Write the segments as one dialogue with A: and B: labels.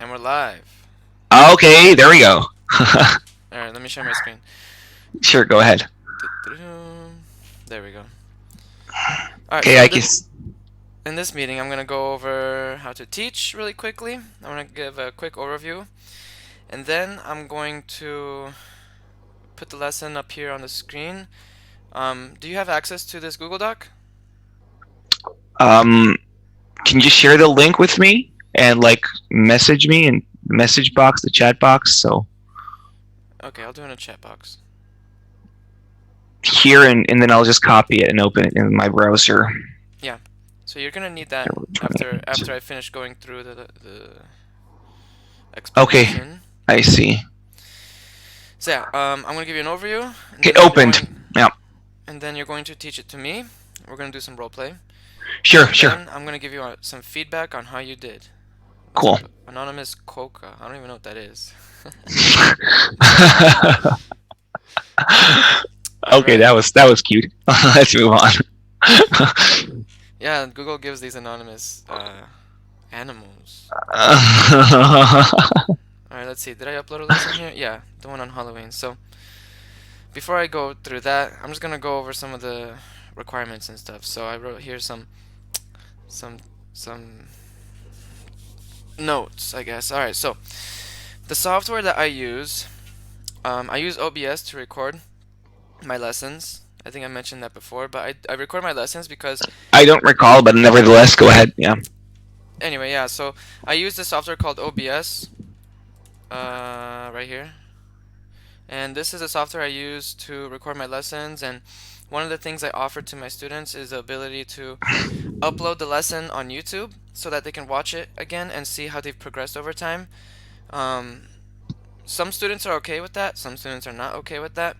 A: And we're live.
B: Okay, there we go.
A: Alright, let me share my screen.
B: Sure, go ahead.
A: There we go. Alright,
B: Okay,
A: so
B: I guess.
A: in this meeting, I'm going to go over how to teach really quickly. I'm going to give a quick overview. And then I'm going to put the lesson up here on the screen. Do you have access to this Google Doc?
B: Um, can you share the link with me and like message me in the message box, the chat box? So
A: Okay, I'll do it in a chat box.
B: here and then I'll just copy it and open it in my browser.
A: Yeah. So you're going to need that
B: February
A: after
B: 28th.
A: I finish going through the
B: Okay,
A: explanation.
B: I see.
A: So yeah, I'm going to give you an overview, and
B: Okay,
A: then
B: opened. Yeah,
A: you're going to teach it to me. We're going to do some role play.
B: sure,
A: And
B: sure.
A: then I'm going to give you some feedback on how you did. What's
B: Cool.
A: up, Anonymous Coca? I don't even know what that is. All
B: Okay,
A: right.
B: that was cute. Let's move on.
A: Yeah, Google gives these anonymous animals. All right, let's see. Did I upload a lesson here? Yeah, the one on Halloween. So before I go through that, I'm just gonna go over some of the requirements and stuff. So I wrote here some some notes, I guess. All right. So the software that I use OBS to record my lessons. I think I mentioned that before, but I record my lessons because
B: I don't recall, but nevertheless, go ahead. Yeah.
A: anyway, yeah. So I use this software called OBS, right here, and this is a software I use to record my lessons. And one of the things I offer to my students is the ability to upload the lesson on YouTube so that they can watch it again and see how they've progressed over time. Um, some students are okay with that. Some students are not okay with that.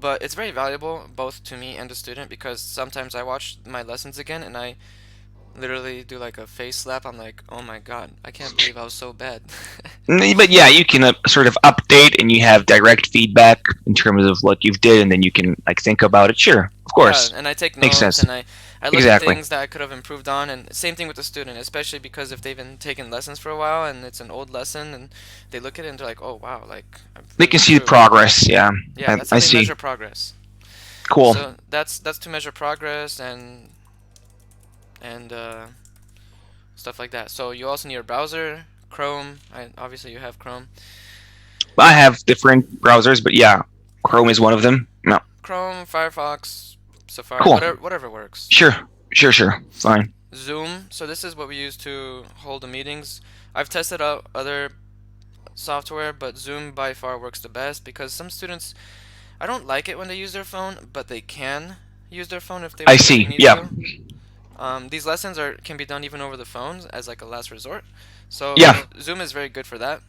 A: But it's very valuable both to me and the student because sometimes I watch my lessons again and I literally do like a face slap. I'm like, oh my god, I can't believe I was so bad.
B: But yeah, you can sort of update and you have direct feedback in terms of what you've did, and then you can like think about it. Sure, of
A: Yeah,
B: course,
A: and I take
B: makes
A: notes
B: sense.
A: and I look at
B: Exactly.
A: things that I could have improved on, and same thing with the student, especially because if they've been taking lessons for a while and it's an old lesson and they look at it and they're like, oh wow, like I've
B: They
A: really
B: can see the
A: improved.
B: progress. Yeah,
A: Yeah,
B: I,
A: that's how
B: I
A: they
B: see.
A: measure progress.
B: Cool.
A: So that's to measure progress and stuff like that. So you also need a browser, Chrome. Obviously you have Chrome.
B: I have different browsers, but yeah, Chrome is one of them. No,
A: Chrome, Firefox, Safari,
B: cool.
A: whatever works.
B: Sure, sure. Fine.
A: Zoom. So this is what we use to hold the meetings. I've tested out other software, but Zoom by far works the best because some students, I don't like it when they use their phone, but they can use their phone if they
B: I
A: really
B: see.
A: need
B: Yeah,
A: to. These lessons can be done even over the phones as like a last resort. So
B: yeah.
A: Zoom is very good for that.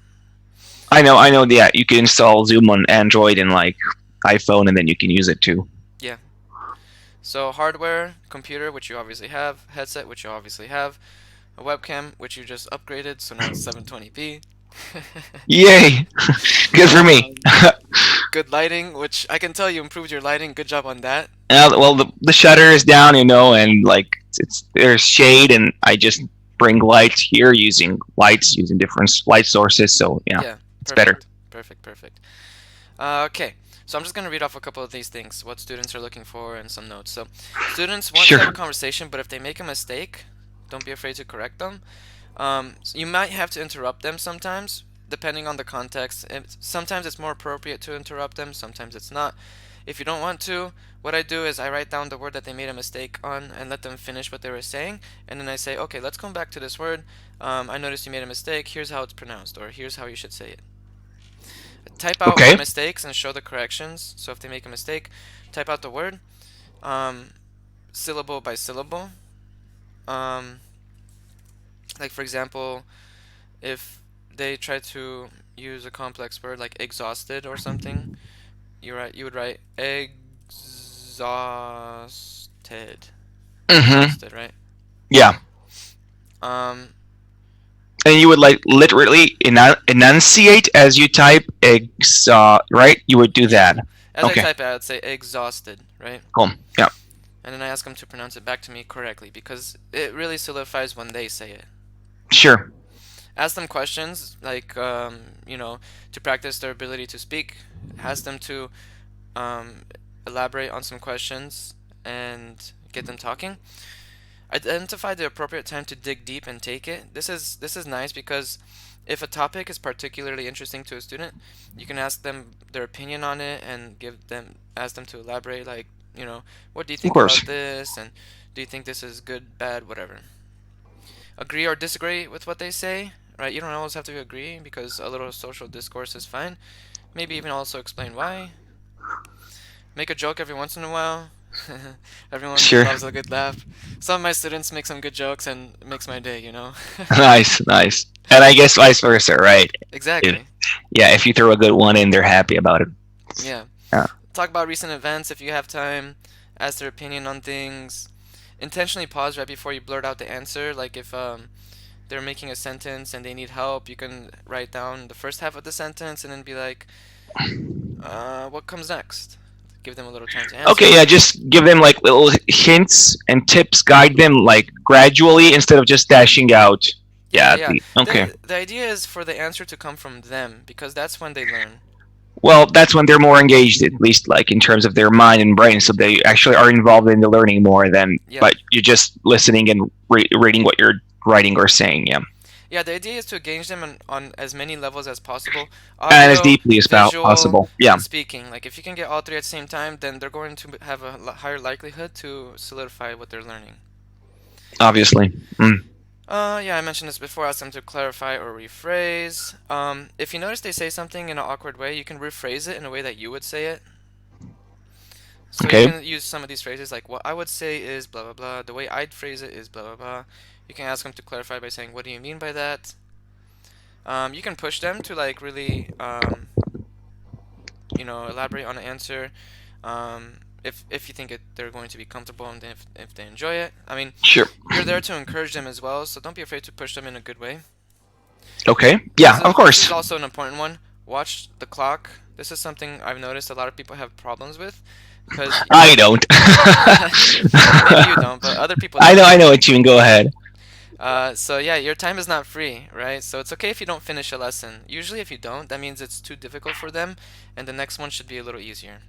B: I know. I know. Yeah, you can install Zoom on Android and like iPhone, and then you can use it too.
A: Yeah. So hardware, computer, which you obviously have, headset, which you obviously have, a webcam, which you just upgraded, so now it's 720p.
B: Yay! Good for me.
A: um, good lighting, which I can tell you improved your lighting. Good job on that.
B: Well, the shutter is down, and like there's shade, and I just bring lights here using lights using different light sources. So yeah,
A: Yeah,
B: it's better.
A: perfect. Okay, so I'm just gonna read off a couple of these things, what students are looking for, and some notes. So, students want to have a
B: Sure.
A: conversation, but if they make a mistake, don't be afraid to correct them. So you might have to interrupt them sometimes, depending on the context. Sometimes it's more appropriate to interrupt them, sometimes it's not. If you don't want to, what I do is I write down the word that they made a mistake on and let them finish what they were saying, and then I say, okay, let's come back to this word. I noticed you made a mistake. Here's how it's pronounced, or here's how you should say it. Type out my
B: Okay.
A: mistakes and show the corrections. So if they make a mistake, type out the word, um, syllable by syllable. Um, like for example, if they try to use a complex word like exhausted or something, you would write exhausted.
B: Mm-hmm.
A: Exhausted, right?
B: Yeah.
A: Um,
B: And you would like literally enunciate as you type right? You would do
A: yeah.
B: that.
A: As I
B: Okay.
A: type it, I would say exhausted, right?
B: Cool. Yeah.
A: And then I ask them to pronounce it back to me correctly because it really solidifies when they say it.
B: Sure.
A: Ask them questions like to practice their ability to speak. Ask them to um, elaborate on some questions and get them talking. Identify the appropriate time to dig deep and take it. This is nice because if a topic is particularly interesting to a student, you can ask them their opinion on it and give them ask them to elaborate like, what do you
B: Of
A: think
B: course.
A: about this and do you think this is good, bad, whatever. Agree or disagree with what they say, right? You don't always have to agree because a little social discourse is fine. Maybe even also explain why. Make a joke every once in a while. Everyone
B: Sure.
A: loves a good laugh. Some of my students make some good jokes and it makes my day.
B: Nice, nice. And I guess vice versa, right? If,
A: Exactly.
B: yeah, if you throw a good one in, they're happy about it.
A: Yeah.
B: Yeah.
A: Talk about recent events if you have time. Ask their opinion on things. Intentionally pause right before you blurt out the answer. Like if they're making a sentence and they need help, you can write down the first half of the sentence and then be like, what comes next? Give them a little time to
B: Okay,
A: answer.
B: yeah, just give them like little hints and tips, guide them like gradually instead of just dashing out.
A: Yeah,
B: Yeah,
A: yeah.
B: okay.
A: The idea is for the answer to come from them because that's when they learn.
B: Well, that's when they're more engaged, at least like in terms of their mind and brain, so they actually are involved in the learning more than,
A: Yeah.
B: but you're just listening and reading what you're writing or saying, yeah.
A: Yeah, the idea is to engage them on as many levels as possible:
B: And as
A: audio,
B: deeply as
A: visual,
B: possible, yeah.
A: and speaking. Like if you can get all three at the same time, then they're going to have a higher likelihood to solidify what they're learning.
B: Obviously. Mm.
A: Yeah, I mentioned this before. Ask them to clarify or rephrase. If you notice they say something in an awkward way, you can rephrase it in a way that you would say it. So you
B: Okay.
A: can use some of these phrases like what I would say is blah blah blah. The way I'd phrase it is blah blah blah. You can ask them to clarify by saying, "What do you mean by that?" You can push them to like really, elaborate on an answer. If you think they're going to be comfortable and if they enjoy it. I mean,
B: Sure.
A: you're there to encourage them as well, so don't be afraid to push them in a good way.
B: Okay.
A: This
B: Yeah, of
A: is this is
B: course.
A: also an important one. Watch the clock. This is something I've noticed a lot of people have problems with, because
B: I don't.
A: maybe you don't, but other people
B: I
A: do.
B: know, I know what you mean. Go ahead.
A: So yeah, your time is not free, right? So it's okay if you don't finish a lesson. Usually, if you don't, that means it's too difficult for them, and the next one should be a little easier.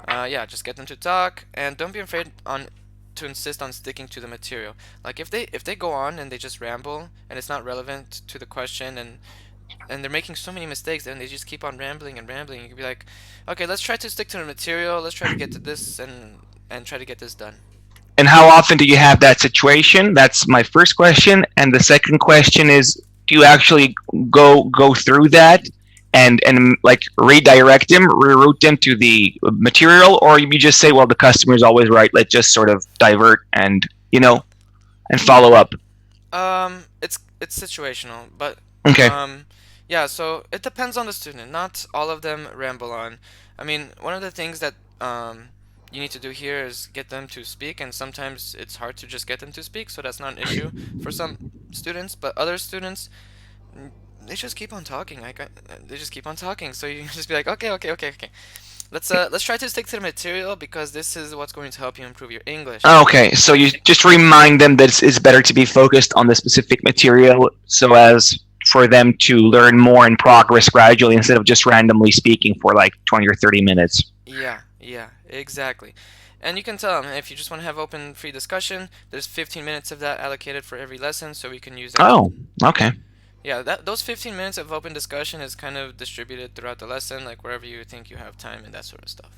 A: Yeah, just get them to talk, and don't be afraid on to insist on sticking to the material. Like if they go on and they just ramble and it's not relevant to the question and they're making so many mistakes and they just keep on rambling and rambling, you can be like, okay, let's try to stick to the material. Let's try to get to this and try to get this done.
B: And how often do you have that situation? That's my first question. And the second question is, do you actually go through that and like redirect them, reroute them to the material, or you just say, well, the customer is always right. Let's just sort of divert and and follow up.
A: It's situational, but
B: Okay.
A: um, yeah. So it depends on the student. Not all of them ramble on. I mean, one of the things that you need to do here is get them to speak, and sometimes it's hard to just get them to speak, so that's not an issue for some students. But other students, they just keep on talking. They just keep on talking. So you just be like, okay, okay, okay, okay. Let's try to stick to the material because this is what's going to help you improve your English.
B: Okay, so you just remind them that it's better to be focused on the specific material so as for them to learn more and progress gradually instead of just randomly speaking for like 20 or 30 minutes.
A: Yeah, yeah, exactly. And you can tell them if you just want to have open free discussion, there's 15 minutes of that allocated for every lesson, so we can use that.
B: Oh, okay.
A: Yeah, those 15 minutes of open discussion is kind of distributed throughout the lesson, like wherever you think you have time and that sort of stuff.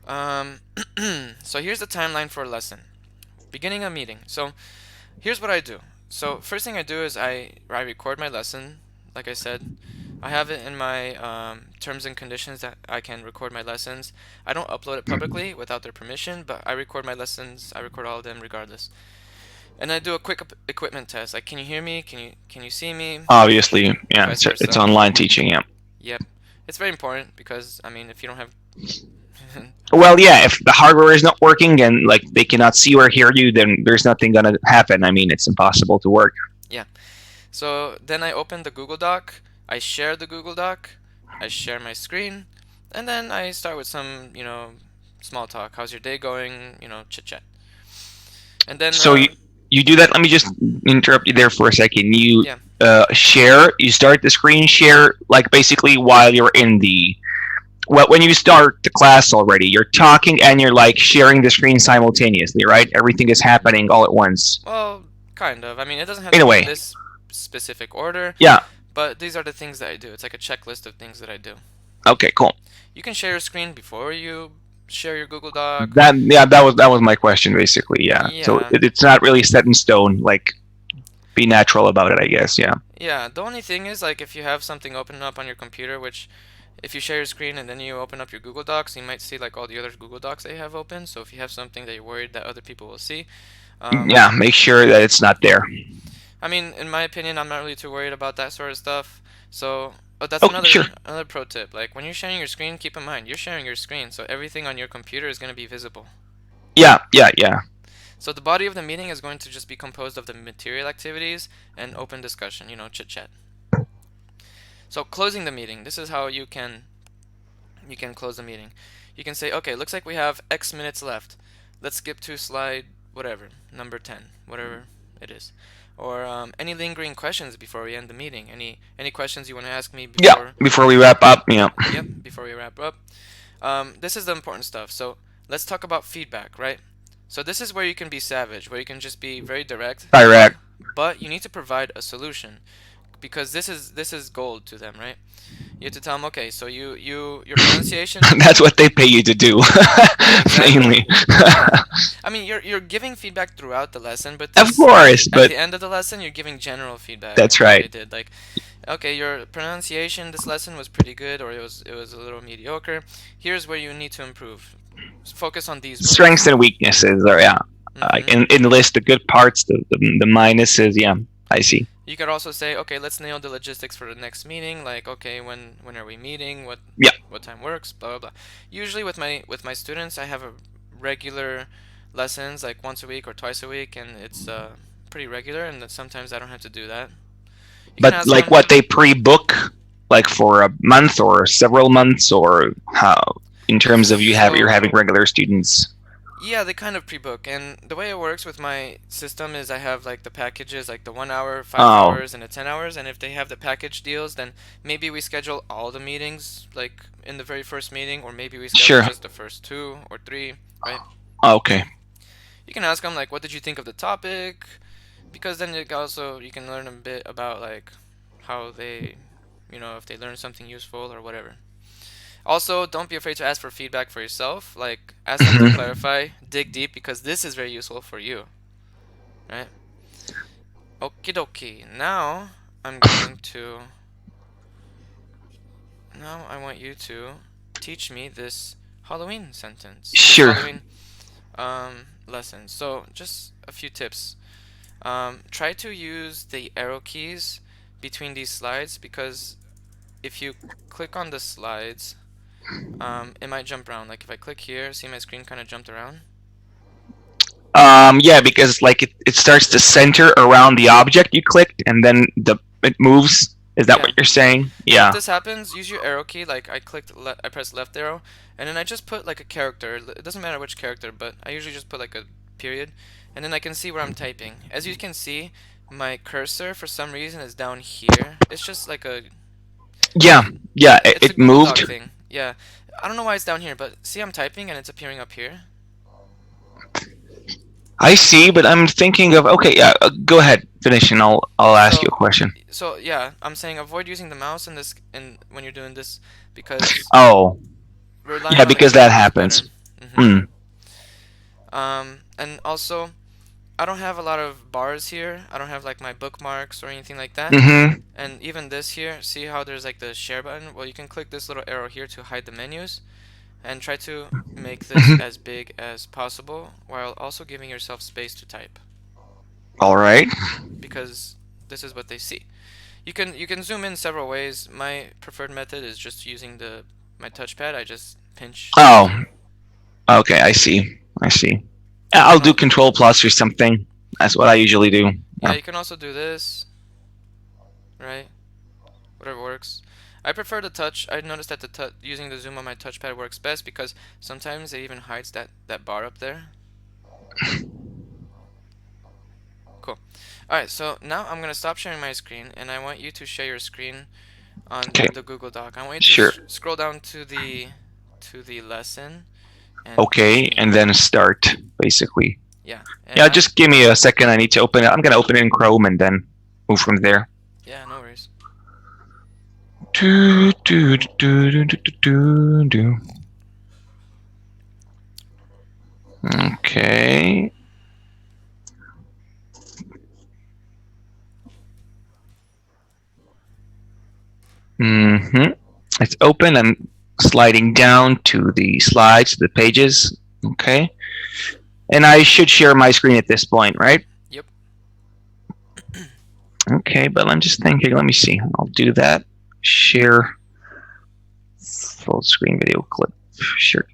A: Um, so here's the timeline for a lesson. Beginning a meeting. So here's what I do. So first thing I do is I record my lesson. Like I said, I have it in my terms and conditions that I can record my lessons. I don't upload it publicly without their permission, but I record my lessons. I record all of them regardless. And I do a quick equipment test. Like, can you hear me? Can you see me?
B: Obviously,
A: And
B: yeah,
A: vice
B: it's
A: versa.
B: online teaching, yeah.
A: Yep. It's very important because I mean, if you don't have
B: Well, yeah, if the hardware is not working and like they cannot see or hear you, then there's nothing gonna happen. I mean, it's impossible to work.
A: yeah. So then I open the Google Doc. I share the Google Doc. I share my screen, and then I start with some, small talk. How's your day going? Chit chat. And then,
B: So you do that. Let me just interrupt you there for a second. You
A: Yeah.
B: share. You start the screen share like basically while you're in the well, when you start the class already, you're talking and you're like sharing the screen simultaneously, right? Everything is happening all at once.
A: Well, kind of. I mean, it doesn't have
B: In
A: to
B: a
A: be in
B: way,
A: this specific order,
B: yeah.
A: but these are the things that I do. It's like a checklist of things that I do.
B: Okay, cool.
A: You can share your screen before you share your Google Doc.
B: That yeah, that was my question basically. Yeah. So
A: Yeah.
B: it's not really set in stone. Like, be natural about it, I guess. Yeah.
A: Yeah, the only thing is like if you have something open up on your computer, which if you share your screen and then you open up your Google Docs, you might see like all the other Google Docs they have open. So if you have something that you're worried that other people will see,
B: Yeah. Make sure that it's not there.
A: I mean, in my opinion, I'm not really too worried about that sort of stuff. So, that's
B: Oh, sure.
A: another pro tip. Like when you're sharing your screen, keep in mind you're sharing your screen, so everything on your computer is going to be visible.
B: Yeah. Yeah. Yeah.
A: So the body of the meeting is going to just be composed of the material activities and open discussion, chit chat. So closing the meeting, this is how you can close the meeting. You can say, okay, looks like we have X minutes left. Let's skip to slide whatever, number 10, whatever it is. Or any lingering questions before we end the meeting. Any questions you want to ask me
B: Yeah.
A: before?
B: Before we wrap up, yeah.
A: Yep, before we wrap up. This is the important stuff. So let's talk about feedback, right? So this is where you can be savage, where you can just be very direct,
B: Direct.
A: but you need to provide a solution because this is gold to them, right? You have to tell them, okay, so your pronunciation.
B: That's what they pay you to do,
A: Exactly.
B: mainly.
A: Yeah. I mean, you're giving feedback throughout the lesson, but
B: Of
A: this
B: course,
A: at
B: but
A: the end of the lesson, you're giving general feedback
B: that's
A: on what they
B: right.
A: did. Like, okay, your pronunciation this lesson was pretty good, or it was a little mediocre. Here's where you need to improve. Focus on these
B: Strengths
A: words.
B: and weaknesses, or yeah,
A: Mm-hmm.
B: in list the good parts, the minuses. Yeah, I see.
A: You could also say, okay, let's nail the logistics for the next meeting. Like, okay, when are we meeting? What
B: Yeah,
A: what time works? Blah blah blah. Usually with my students, I have a regular lessons like once a week or twice a week, and it's pretty regular. And then sometimes I don't have to do that. You can
B: but
A: ask
B: like
A: them.
B: what they pre-book, like for a month or several months, or how in terms of you're
A: So
B: having regular students.
A: yeah, they kind of pre-book, and the way it works with my system is I have like the packages, like the 1 hour, five
B: Oh,
A: hours, and the 10 hours. And if they have the package deals, then maybe we schedule all the meetings like in the very first meeting, or maybe we schedule
B: sure.
A: just the first two or three, right?
B: Okay.
A: You can ask them like, what did you think of the topic? Because then you can learn a bit about like how they, if they learn something useful or whatever. Also, don't be afraid to ask for feedback for yourself. Like, ask them to
B: Mhm.
A: clarify, dig deep, because this is very useful for you, right? Okie dokie. I'm going to. Now I want you to teach me this Halloween sentence, this
B: Sure.
A: Halloween lesson. So, just a few tips. Try to use the arrow keys between these slides because if you click on the slides, it might jump around. Like if I click here, see my screen kind of jumped around.
B: Yeah, because like it starts to center around the object you clicked, and then it moves. Is that
A: Yeah.
B: what you're saying?
A: So if
B: Yeah.
A: this happens, use your arrow key. Like I pressed left arrow, and then I just put like a character. It doesn't matter which character, but I usually just put like a period, and then I can see where I'm typing. As you can see, my cursor for some reason is down here. It's just like
B: Yeah. Yeah. It,
A: it's a
B: it
A: Google Doc
B: moved.
A: thing. Yeah, I don't know why it's down here, but see I'm typing and it's appearing up here.
B: I see, but I'm thinking of okay. Yeah. Go ahead, finish, and I'll ask you
A: So
B: a question.
A: so yeah, I'm saying avoid using the mouse in this and when you're doing this because
B: Oh,
A: relying
B: yeah,
A: on the
B: because that
A: keyboard is better.
B: happens.
A: hmm
B: Hmm.
A: And also, I don't have a lot of bars here. I don't have like my bookmarks or anything like that.
B: Mm-hmm.
A: And even this here, see how there's like the share button? Well, you can click this little arrow here to hide the menus and try to make this
B: Hmm.
A: as big as possible while also giving yourself space to type
B: All right.
A: because this is what they see. You can zoom in several ways. My preferred method is just using the my touchpad. I just pinch to
B: Oh,
A: zoom.
B: okay. I see. I see.
A: You
B: Yeah, I'll
A: can
B: do
A: al-
B: Control Plus or something. That's what I usually do.
A: yeah,
B: Yeah.
A: you can also do this, right? Whatever works. I prefer the touch. I noticed that using the zoom on my touchpad works best because sometimes it even hides that bar up there. Cool. All right, so now I'm gonna stop sharing my screen, and I want you to share your screen on
B: Okay.
A: the Google Doc. I want you to
B: Sure.
A: scroll down to the lesson and
B: Okay,
A: continue.
B: and then start basically.
A: Yeah, and
B: Yeah,
A: now,
B: just give me a second. I need to open it. I'm gonna open it in Chrome and then move from there.
A: yeah, no worries.
B: Do, do, do, do, do, do, do. Okay. Mm-hmm. It's open. I'm sliding down to the slides, the pages. Okay. And I should share my screen at this point, right?
A: Yep.
B: Okay, but I'm just thinking, let me see. I'll do that. Share full screen video clip. Share.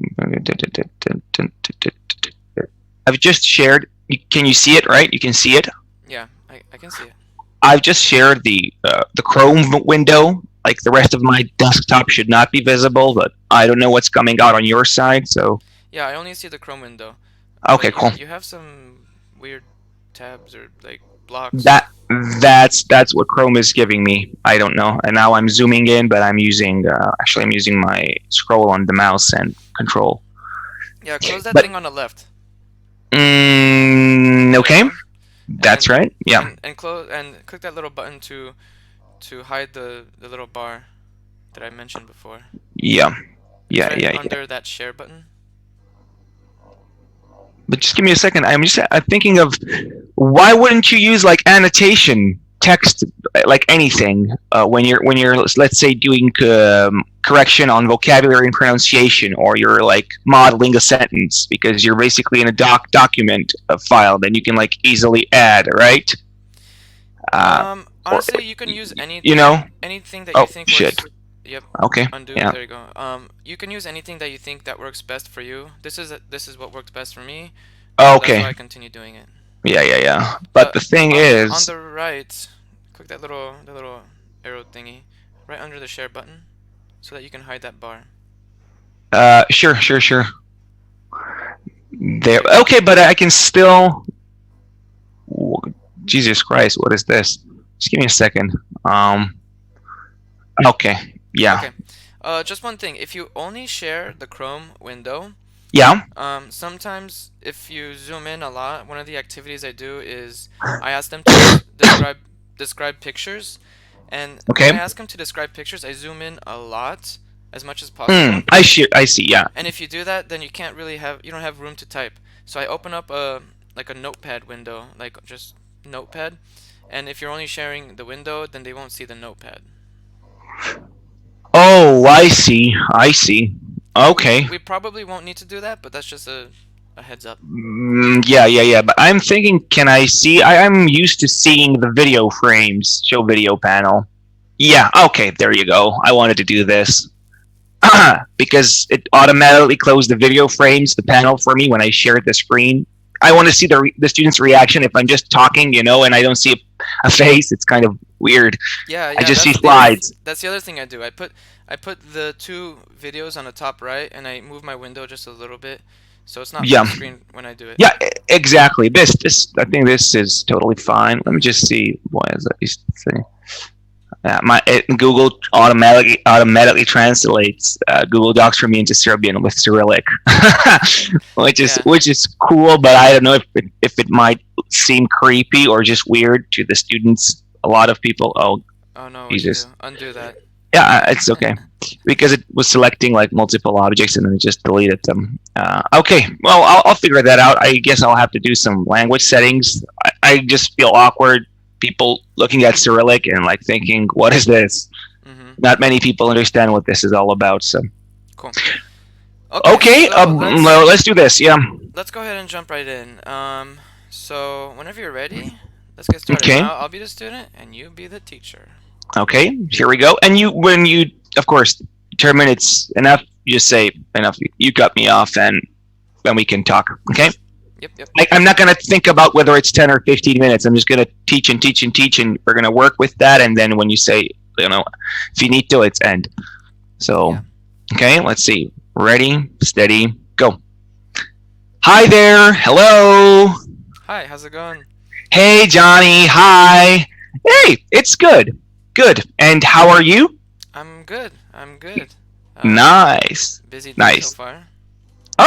B: I've just shared. Can you see it, right? You can see it.
A: Yeah, I can see it.
B: I've just shared the Chrome window. Like the rest of my desktop should not be visible, but I don't know what's coming out on your side. So
A: Yeah, I only see the Chrome window,
B: okay,
A: but
B: cool.
A: you have some weird tabs or like blocks.
B: That that's what Chrome is giving me. I don't know. And now I'm zooming in, but I'm using actually I'm using my scroll on the mouse and control.
A: Yeah, close that
B: But
A: thing on the left. There you
B: okay,
A: go.
B: that's right. Yeah,
A: And close and click that little button to hide the little bar that I mentioned before.
B: yeah,
A: It's
B: yeah,
A: right
B: yeah, yeah.
A: under that share button.
B: But just give me a second. I'm thinking of why wouldn't you use like annotation text, like anything, when you're let's say doing correction on vocabulary and pronunciation, or you're like modeling a sentence because you're basically in a document file, then you can like easily add, right? Or
A: Honestly, you can use
B: you know,
A: anything that you
B: oh
A: think
B: shit.
A: works. Yep,
B: Okay,
A: undo.
B: yeah.
A: There you go. You can use anything that you think that works best for you. This is what worked best for me, so that's
B: Okay,
A: why I continue doing it.
B: yeah, yeah, yeah. But
A: But
B: the thing
A: on
B: is,
A: the right, click that little arrow thingy right under the share button, so that you can hide that bar.
B: sure, sure, sure. There.
A: There you go.
B: Okay, but I can still. Jesus Christ, what is this? Just give me a second. Okay, yeah,
A: Okay. Just one thing. If you only share the Chrome window,
B: yeah.
A: sometimes if you zoom in a lot, one of the activities I do is I ask them to describe pictures, and when
B: Okay.
A: I ask them to describe pictures, I zoom in a lot, as much as possible.
B: I see. Yeah.
A: And if you do that, then you don't have room to type. So I open up a notepad window, like just notepad, and if you're only sharing the window, then they won't see the notepad.
B: Oh, I see. I see. Okay.
A: We probably won't need to do that, but that's just a heads up.
B: Yeah, yeah, yeah. But I'm thinking, can I see? I'm used to seeing the video frames, show video panel. Yeah. Okay. There you go. I wanted to do this. Because it automatically closed the video frames, the panel for me when I shared the screen. I want to see the student's reaction if I'm just talking, and I don't see a face. It's kind of weird.
A: Yeah,
B: I
A: yeah,
B: just see slides.
A: that's the other thing I do. I put the two videos on the top right, and I move my window just a little bit, so it's not full
B: Yeah,
A: screen when I do it.
B: yeah, exactly. I think this is totally fine. Let me just see. What is that? Google automatically translates Google Docs for me into Serbian with Cyrillic,
A: Yeah.
B: which is cool. But I don't know if it might seem creepy or just weird to the students. A lot of people. Oh
A: Oh no, what'd you do?
B: Jesus.
A: Undo that.
B: Yeah, it's okay because it was selecting like multiple objects and then it just deleted them. Okay, well I'll figure that out. I guess I'll have to do some language settings. I just feel awkward people looking at Cyrillic and like thinking, what is this?
A: Mm-hmm.
B: Not many people understand what this is all about. So
A: Cool. Okay,
B: okay,
A: so
B: well, let's do this. Yeah.
A: let's go ahead and jump right in. So whenever you're ready, let's get started.
B: Okay.
A: I'll be the student and you be the teacher.
B: Okay. Here we go. And when you, of course, determine it's enough, you just say enough. You cut me off, and then we can talk. Okay.
A: Yep, yep.
B: I'm not going to think about whether it's 10 or 15 minutes. I'm just going to teach and teach and teach, and we're going to work with that. And then when you say, finito, it's end. So,
A: Yeah.
B: okay, let's see. Ready, steady, go. Hi there. Hello.
A: Hi, how's it going?
B: Hey, Johnny. Hi. Hey, it's good. Good. And how are you?
A: I'm good. I'm good.
B: Nice.
A: Busy day so
B: Nice.
A: far.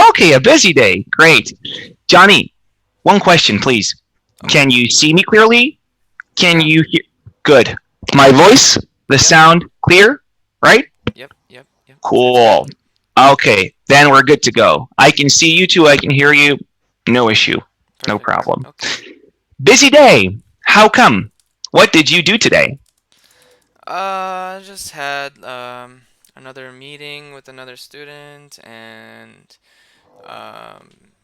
B: Okay, a busy day. Great. Johnny, one question, please.
A: Okay.
B: Can you see me clearly? Can
A: Yeah.
B: you hear? Good. My voice, the
A: Yep.
B: sound clear, right?
A: Yep. Yep. Yep. Sounds good.
B: Cool. Okay, then we're good to go. I can see you too. I can hear you. No issue. No
A: Perfect.
B: problem.
A: Okay.
B: Busy day. How come? What did you do today?
A: I just had another meeting with another student and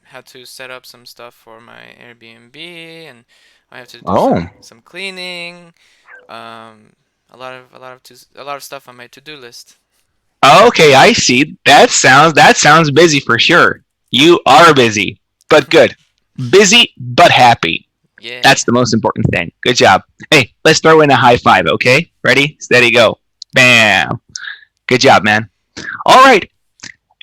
A: had to set up some stuff for my Airbnb and I have to do
B: Oh,
A: some cleaning. Um, a lot of stuff on my to-do list.
B: okay, I see. That sounds busy for sure. You are busy, but good. Busy but happy.
A: Yeah.
B: That's the most important thing. Good job. Hey, let's throw in a high five, okay? Ready? Steady, go. Bam. Good job, man. All right.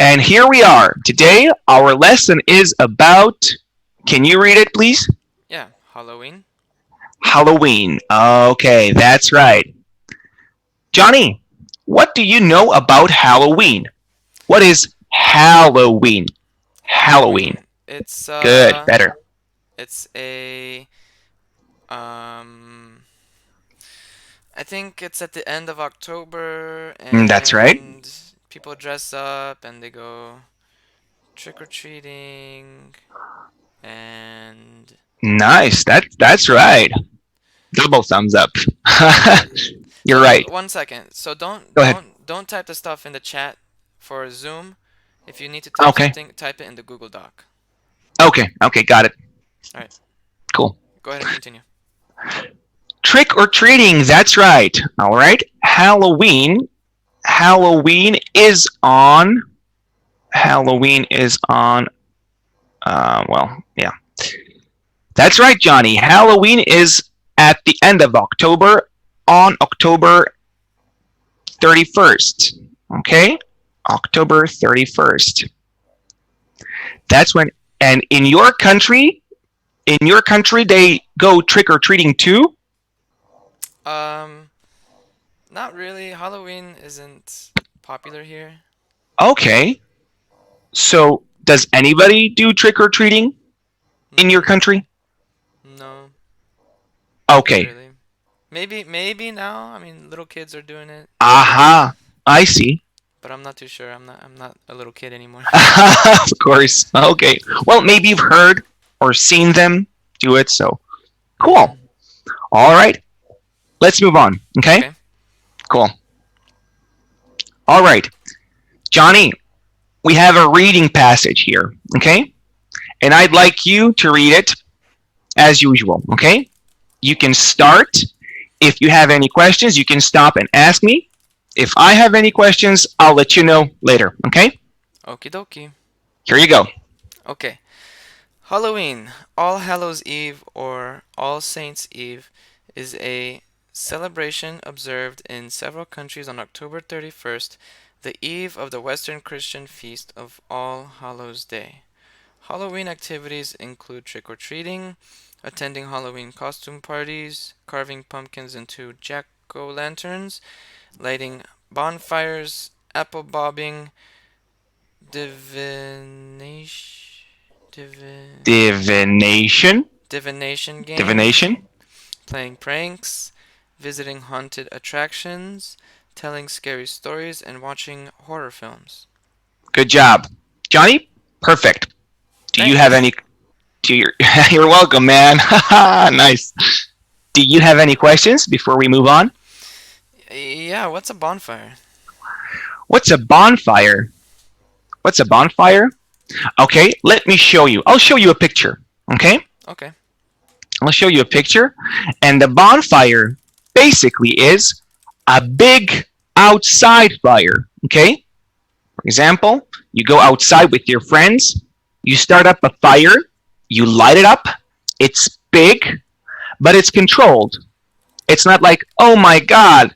B: And here we are. Today, our lesson is about. Can you read it, please?
A: Yeah. Halloween.
B: Halloween. Okay, that's right. Johnny, what do you know about Halloween? What is Halloween? Halloween.
A: Halloween.
B: Good, better.
A: It's a um I think it's at the end of October
B: That's right.
A: and people dress up and they go trick or treating and
B: Nice. That's right. Double thumbs up. You're
A: so
B: right.
A: 1 second. So
B: Go ahead.
A: don't type the stuff in the chat for Zoom. If you need to type
B: Okay.
A: something, type it in the Google Doc.
B: Okay. Okay. Got it.
A: All right.
B: Cool.
A: Go ahead and continue.
B: Trick or treating. That's right. All right. Halloween. Halloween is on. Halloween is on. Well, yeah. That's right, Johnny. Halloween is at the end of October on October 31st. Okay? October 31st. That's when, and in your country, they go trick or treating too?
A: Um, Not really. Halloween isn't popular here.
B: Okay. So, does anybody do trick or treating in your
A: Mm,
B: country?
A: no, not
B: Okay.
A: really. Maybe now. I mean, little kids are doing it,
B: Aha. I see.
A: but I'm not too sure. I'm not a little kid anymore.
B: Of course. Okay. Well, maybe you've heard or seen them do it, so cool.
A: Mm-hmm.
B: All right. Let's move on. Okay?
A: Okay.
B: Cool. All right. Johnny, we have a reading passage here. Okay? And I'd like you to read it as usual. Okay? You can start. If you have any questions, you can stop and ask me. If I have any questions, I'll let you know later. Okay?
A: Okie dokie.
B: Here you go.
A: Okay. Halloween, All Hallows Eve or All Saints Eve, is a celebration observed in several countries on October 31st, the eve of the Western Christian feast of All Hallows Day. Halloween activities include trick or treating, attending Halloween costume parties, carving pumpkins into jack o' lanterns, lighting bonfires, apple bobbing, divination,
B: Divination.
A: divination games,
B: Divination.
A: playing pranks, visiting haunted attractions, telling scary stories, and watching horror films.
B: Good job. Johnny, perfect. Do you have
A: Thanks.
B: any you're welcome, man. Nice. Do you have any questions before we move on?
A: Yeah, what's a bonfire?
B: What's a bonfire? What's a bonfire? Okay, let me show you. I'll show you a picture. Okay?
A: Okay.
B: I'll show you a picture. And the bonfire basically is a big outside fire. Okay? For example, you go outside with your friends, you start up a fire, you light it up, it's big, but it's controlled. It's not like, oh my God,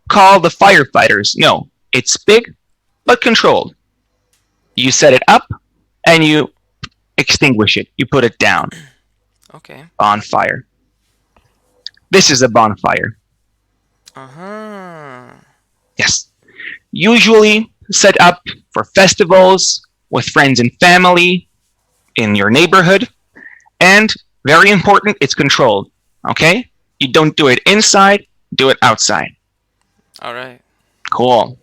B: call the firefighters. No, it's big, but controlled. You set it up and you extinguish it, you put it down.
A: Okay.
B: Bonfire. This is a bonfire.
A: Uh-huh.
B: Yes. Usually set up for festivals with friends and family in your neighborhood. And very important, it's controlled. Okay? You don't do it inside, do it outside.
A: All right.
B: Cool.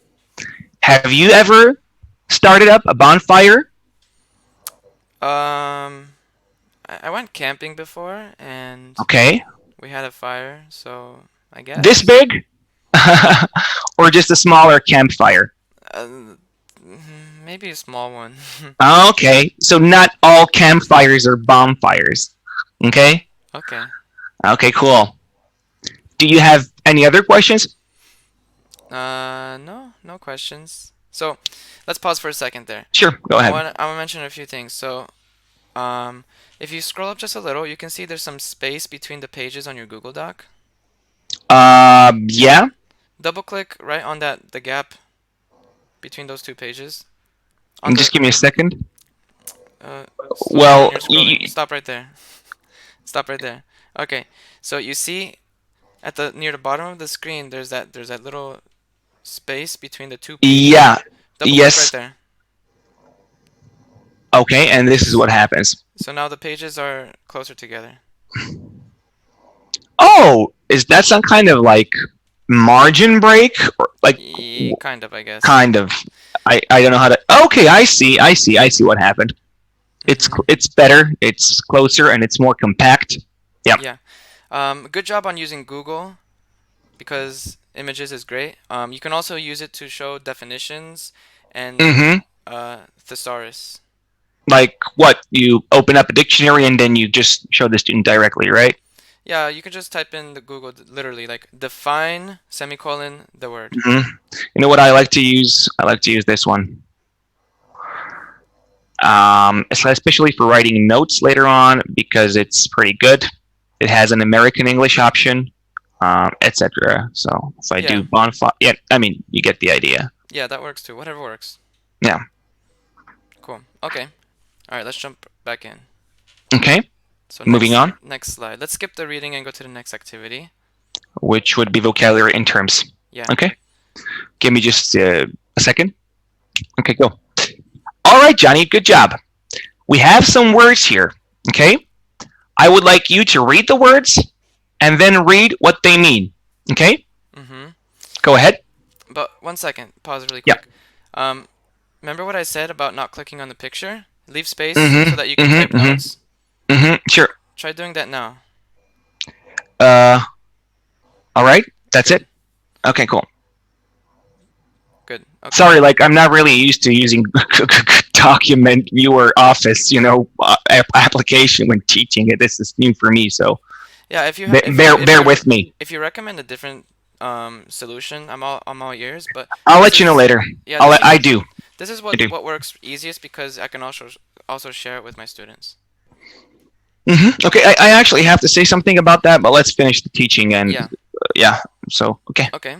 B: Have you ever started up a bonfire?
A: I went camping before and
B: Okay.
A: we had a fire, so I
B: This
A: guess.
B: big? Or just a smaller campfire?
A: Uh, maybe a small one.
B: Okay. So not all campfires are bonfires. Okay?
A: Okay.
B: Okay, cool. Do you have any other questions?
A: No, no questions. So, let's pause for a second there.
B: Sure, go ahead.
A: I want to mention a few things. So, um, if you scroll up just a little, you can see there's some space between the pages on your Google Doc.
B: Yeah.
A: Double click right on the gap between those two pages. On the
B: Just give me a second.
A: slow down
B: Well,
A: your scrolling. Stop right there. Stop right there. Okay. So you see at the near the bottom of the screen there's that little space between the two pages.
B: yeah.
A: Double click right
B: Yes.
A: there.
B: Okay, and this is what happens.
A: So now the pages are closer together.
B: Oh, is that some kind of like margin break or like
A: Kind of, I guess.
B: kind of? I don't know how to. Okay, I see what happened.
A: Mm-hmm.
B: It's better. It's closer and it's more compact. Yeah.
A: Yeah. Good job on using Google because images is great. You can also use it to show definitions and
B: Mm-hmm.
A: thesaurus.
B: Like what? You open up a dictionary and then you just show the student directly, right?
A: Yeah, you can just type in the Google literally like define semicolon the word.
B: Mm-hmm. You know what I like to use? I like to use this one. Especially for writing notes later on because it's pretty good. It has an American English option, etc. So if I do
A: Yeah.
B: bonfire, yeah, I mean you get the idea.
A: Yeah, that works too. Whatever works.
B: Yeah.
A: Cool. Okay. All right, let's jump back in.
B: Okay.
A: So
B: Moving on,
A: next slide. Let's skip the reading and go to the next activity.
B: which would be vocabulary in terms.
A: Yeah.
B: Okay. Give me just a second. Okay, go. All right, Johnny. Good job. We have some words here. Okay. I would like you to read the words and then read what they mean. Okay.
A: Mm-hmm.
B: Go ahead.
A: But one second. Pause really
B: Yeah.
A: quick. Um, remember what I said about not clicking on the picture? Leave space so
B: Mm-hmm.
A: that you can type
B: Mm-hmm.
A: notes.
B: Mm-hmm. Mm-hmm. Sure.
A: Try doing that now.
B: Uh. All right. That's
A: Good.
B: it. Okay. Cool.
A: Good. Okay.
B: Sorry, like I'm not really used to using document viewer office, application when teaching it. This is new for me, so
A: Yeah, if you
B: bear with me.
A: if you recommend a different solution, I'm all ears. But
B: I'll
A: this
B: let you know
A: is
B: later.
A: yeah this is
B: I do.
A: this is
B: I do.
A: what works easiest because I can also share it with my students.
B: Okay, I actually have to say something about that, but let's finish the teaching and
A: Yeah.
B: yeah. So okay.
A: Okay.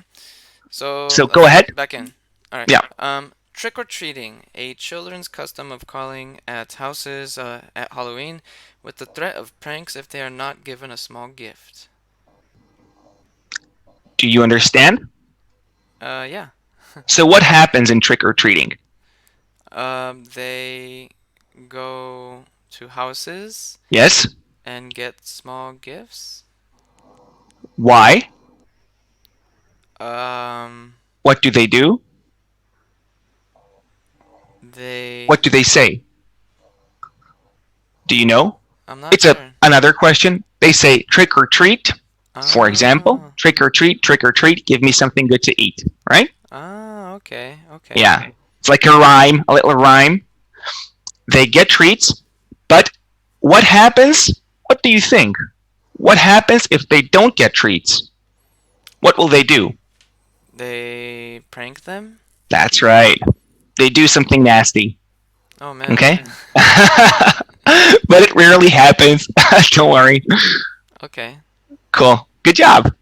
A: So
B: So go
A: let's
B: ahead.
A: jump back in. All right.
B: Yeah.
A: Trick or treating, a children's custom of calling at houses at Halloween with the threat of pranks if they are not given a small gift.
B: Do you understand?
A: Yeah.
B: So what happens in trick or treating?
A: They go to houses
B: Yes.
A: and get small gifts.
B: Why?
A: Um,
B: What do they do?
A: they.
B: What do they say? Do you know?
A: I'm not
B: It's a
A: sure.
B: another question. They say trick or treat. For example,
A: Ah,
B: trick or treat, give me something good to eat, right?
A: okay, okay.
B: Yeah. It's like a rhyme, a little rhyme. They get treats, but what happens? What do you think? What happens if they don't get treats? What will they do?
A: They prank them?
B: That's right. They do something nasty,
A: Oh man,
B: okay?
A: okay.
B: But it rarely happens. Don't worry.
A: Okay.
B: Cool. Good job.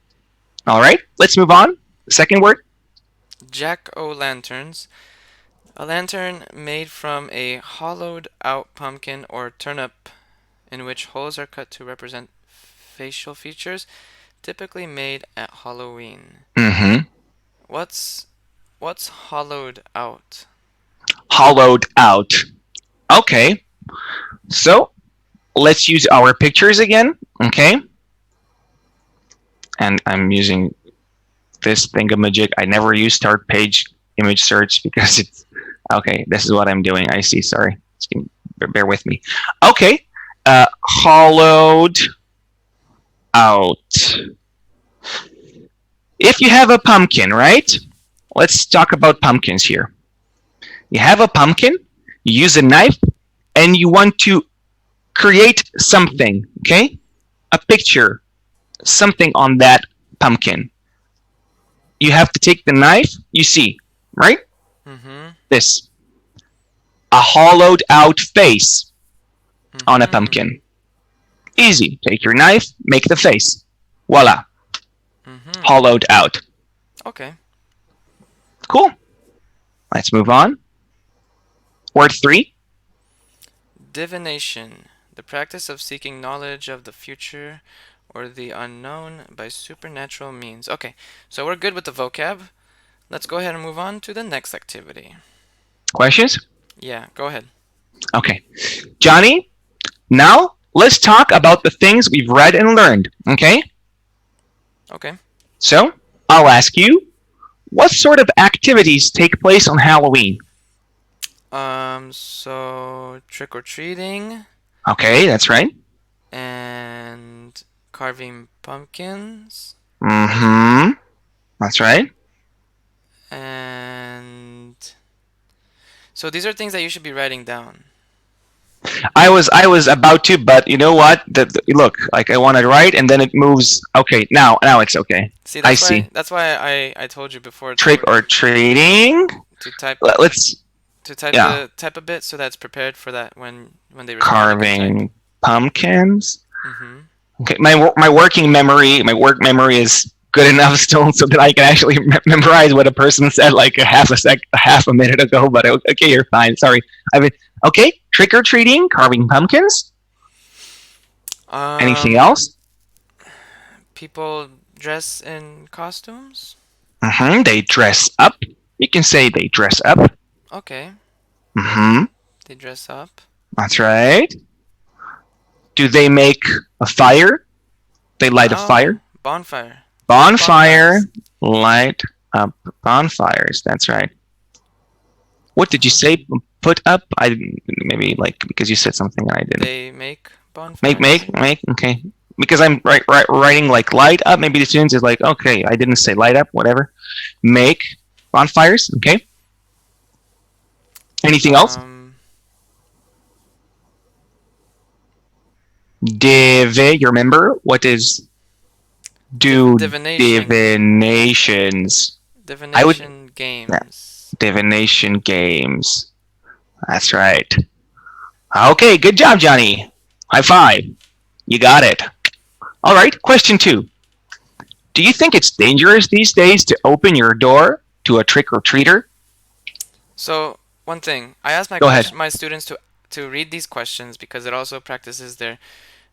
B: All right, let's move on. Second word.
A: Jack-o'-lanterns. A lantern made from a hollowed out pumpkin or turnip in which holes are cut to represent facial features, typically made at Halloween.
B: Mm-hmm.
A: What's what's hollowed out?
B: Hollowed out. Okay. So let's use our pictures again. Okay. And I'm using this thingamajig. I never use start page image search because it's okay. This is what I'm doing. I see. Sorry. Bear with me. Okay. Hollowed out. If you have a pumpkin, right? Let's talk about pumpkins here. You have a pumpkin, you use a knife, and you want to create something, okay? A picture, something on that pumpkin. You have to take the knife, you see, right?
A: Mm-hmm.
B: This. A hollowed out face on a
A: Mm-hmm.
B: pumpkin. Easy. Take your knife, make the face. Voila.
A: Mm-hmm.
B: Hollowed out.
A: Okay.
B: Cool. Let's move on. Word 3.
A: Divination, the practice of seeking knowledge of the future or the unknown by supernatural means. Okay, so we're good with the vocab. Let's go ahead and move on to the next activity.
B: Questions?
A: Yeah, go ahead.
B: Okay. Johnny, now let's talk about the things we've read and learned, okay?
A: Okay.
B: So, I'll ask you, what sort of activities take place on Halloween?
A: So trick or treating
B: Okay, that's right.
A: and carving pumpkins
B: Mm-hmm. That's right.
A: and so these are things that you should be writing down.
B: I was about to, but you know what? Look, like I wanted to write, and then it moves. Okay, now it's okay.
A: See,
B: I
A: that's why
B: see.
A: that's why I told you before
B: Trick or treating.
A: to type
B: Let's yeah.
A: type a bit so that's prepared for that when they respond you can type.
B: Carving pumpkins.
A: Mm-hmm.
B: Okay, my work memory is good enough still, so that I can actually memorize what a person said like a half a minute ago. But okay, you're fine. Sorry. I mean, okay, trick or treating, carving pumpkins. Anything
A: Um,
B: else?
A: People dress in costumes.
B: They dress up. You can say they dress up.
A: Okay,
B: Mm-hmm.
A: they dress up.
B: That's right. Do they make a fire? They light a
A: Oh,
B: fire.
A: bonfire.
B: Bonfire.
A: Bonfires.
B: Light up bonfires. That's right. What did you
A: Uh-huh.
B: say? Put up? I maybe like because you said something I didn't.
A: They make
B: Make,
A: bonfires.
B: make, make. Okay. Because I'm writing like light up. Maybe the students is like, okay, I didn't say light up. Whatever. Make bonfires. Okay. Anything else?
A: Um,
B: You remember what is do
A: divination.
B: divinations? I would
A: Divination
B: yeah,
A: games.
B: divination games. That's right. Okay, good job, Johnny. High five. You got it. All right, question 2. Do you think it's dangerous these days to open your door to a trick or treater?
A: So one thing, I asked
B: Go ahead.
A: my students to read these questions because it also practices their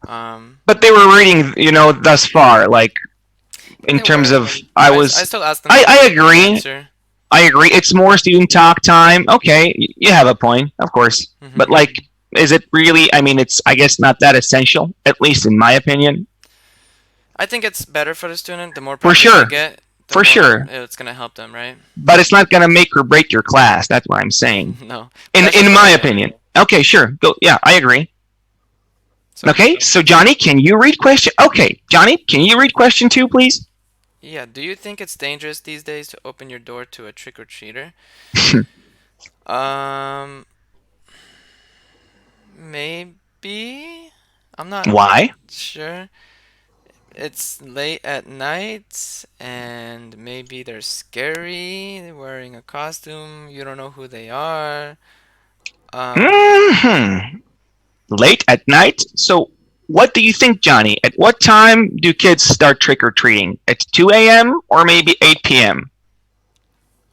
A: um.
B: But they were reading, thus far. Like in
A: They
B: terms
A: were,
B: of,
A: but
B: I
A: I
B: was,
A: still ask them
B: I
A: to
B: agree.
A: answer.
B: I agree. It's more student talk time. Okay, you have a point, of course. But
A: Mm-hmm.
B: like, is it really? I mean, it's I guess not that essential, at least in my opinion.
A: I think it's better for the student. The more
B: For
A: practice they
B: sure,
A: get, the
B: for
A: more
B: sure.
A: it's gonna help them, right?
B: But it's not gonna make or break your class. That's what I'm saying.
A: No, but
B: In
A: that's just
B: in
A: what
B: my
A: I think.
B: opinion. Okay, sure. Go. Yeah, I agree.
A: So
B: Okay, so Johnny, can you read question? Okay, Johnny, can you read question 2, please?
A: yeah, do you think it's dangerous these days to open your door to a trick or treater? Um, maybe. I'm not
B: Why?
A: sure. It's late at night, and maybe they're scary, they're wearing a costume, you don't know who they are. Um,
B: Hmm. Late at night. So, what do you think, Johnny? At what time do kids start trick or treating? At 2 a.m. or maybe 8 p.m.?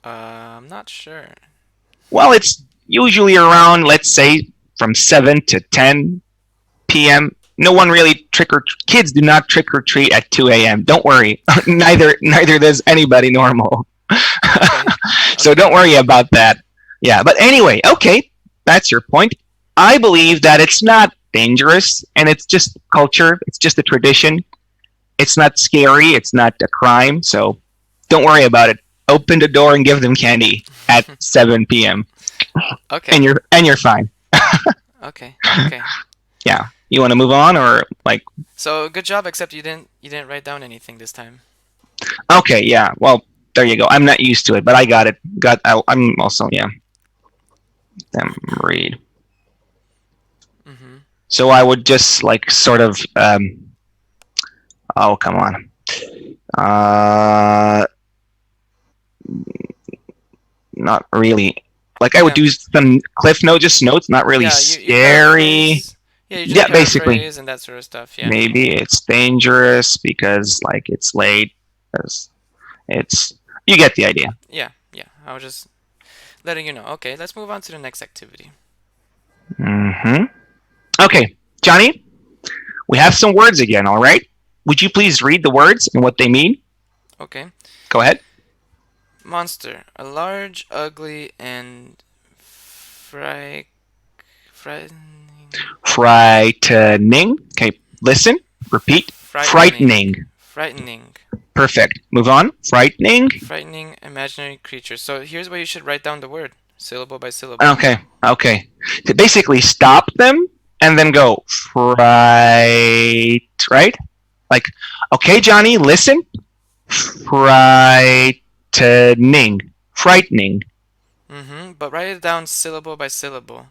A: I'm not sure.
B: Well, it's usually around, let's say, from 7 to 10 p.m. No one really kids do not trick or treat at 2 a.m. Don't worry. Neither does anybody normal.
A: Okay.
B: So
A: Okay.
B: don't worry about that. Yeah, but anyway, okay, that's your point. I believe that it's not dangerous and it's just culture, it's just a tradition. It's not scary, it's not a crime, so don't worry about it. Open the door and give them candy at 7 p.m.
A: Okay.
B: And you're fine.
A: Okay. Okay.
B: Yeah. You want to move on or like
A: So good job, except you didn't write down anything this time.
B: okay, yeah. Well, there you go. I'm not used to it, but I got it. I'm also yeah. Them read.
A: Mm-hmm.
B: So I would just like sort of oh come on. Uh not really. Like I would
A: Yeah.
B: do some cliff notes, just notes, not really
A: Yeah, you
B: scary.
A: paraphrase. Yeah, you just
B: Yeah, basically.
A: paraphrase and that sort of stuff. Yeah.
B: Maybe it's dangerous because like it's late. Because it's you get the idea.
A: Yeah. Yeah. I was just letting you know. Okay, let's move on to the next activity.
B: Mm-hmm. Okay, Johnny, we have some words again. All right. Would you please read the words and what they mean?
A: Okay.
B: Go ahead.
A: Monster. A large, ugly, and frightening.
B: Frightening. Okay, listen. Repeat.
A: Frightening.
B: Frightening.
A: Frightening.
B: Perfect. Move on. Frightening.
A: Frightening imaginary creature. So here's where you should write down the word, syllable by syllable.
B: Okay. Okay. To basically stop them and then go fright. Right? Like, okay, Johnny, listen. Frightening. Frightening.
A: Mm-hmm. But write it down syllable by syllable.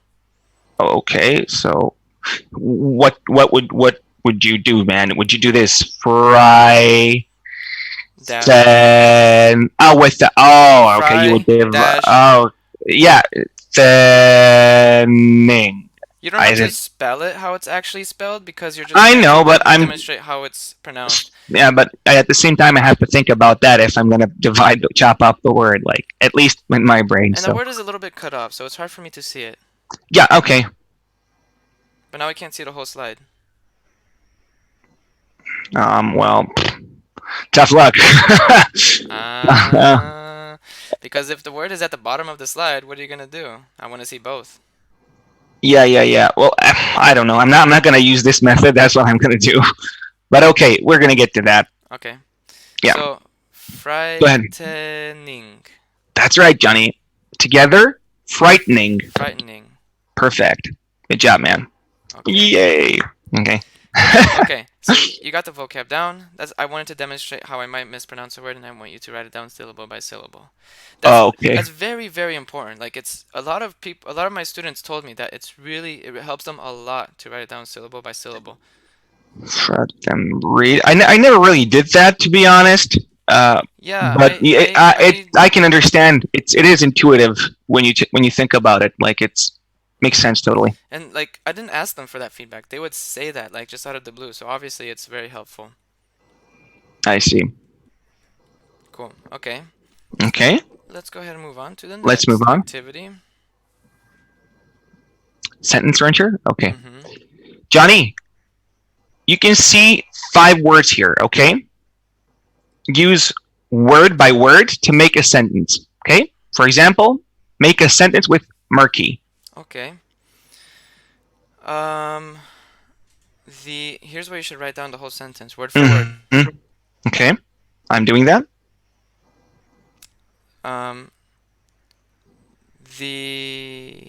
B: Okay, so what would you do, man? Would you do this?
A: Dash.
B: With the okay, you would
A: Fry
B: give
A: dash.
B: yeah, thinning.
A: You don't
B: I
A: have to
B: said
A: spell it how it's actually spelled because you're just
B: I
A: trying to
B: know, but I'm
A: demonstrate how it's pronounced.
B: yeah, but at the same time I have to think about that if I'm gonna chop up the word, like at least in my brain.
A: And the
B: So
A: word is a little bit cut off, so it's hard for me to see it.
B: yeah, okay.
A: But now I can't see the whole slide.
B: Well, tough luck.
A: Uh, because if the word is at the bottom of the slide, what are you gonna do? I want to see both.
B: Yeah. Well, I don't know. I'm not gonna use this method. That's what I'm gonna do. But okay, we're gonna get to that.
A: Okay.
B: Yeah,
A: So,
B: go ahead.
A: frightening.
B: That's right, Johnny. Together, frightening.
A: Frightening.
B: Perfect. Good job, man.
A: Okay.
B: Yay. Okay.
A: Okay. So you got the vocab down. I wanted to demonstrate how I might mispronounce a word, and I want you to write it down syllable by syllable. That's
B: Okay.
A: that's very, very important. Like it's a lot of people, a lot of my students told me that it helps them a lot to write it down syllable by syllable.
B: Read. I never really did that, to be honest.
A: Yeah,
B: But I can understand. It is intuitive when you think about it. Like it's makes sense totally.
A: and like I didn't ask them for that feedback. They would say that like just out of the blue. So obviously it's very helpful.
B: I see.
A: Cool. Okay.
B: Okay.
A: Let's go ahead and move on to the
B: Let's move
A: next
B: on.
A: activity.
B: Sentence wrencher. Okay.
A: Mm-hmm.
B: Johnny, you can see 5 words here, okay? Use word by word to make a sentence, okay? For example, make a sentence with murky.
A: Okay. Um, here's where you should write down the whole sentence, word for word.
B: Mhm. Okay, I'm doing that.
A: Um, the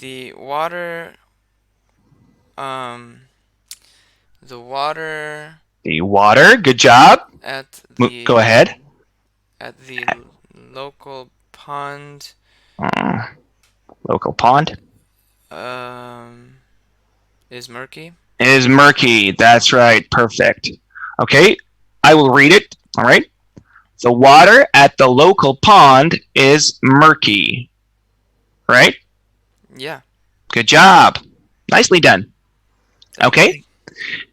A: the water, um, the water
B: The water, good job.
A: at
B: Go ahead.
A: the local pond,
B: Uh, Local pond
A: um, is murky.
B: is murky. That's right, perfect. Okay, I will read it, all right? The water at the local pond is murky, right?
A: Yeah.
B: Good job. Nicely done.
A: Thank
B: Okay.
A: you.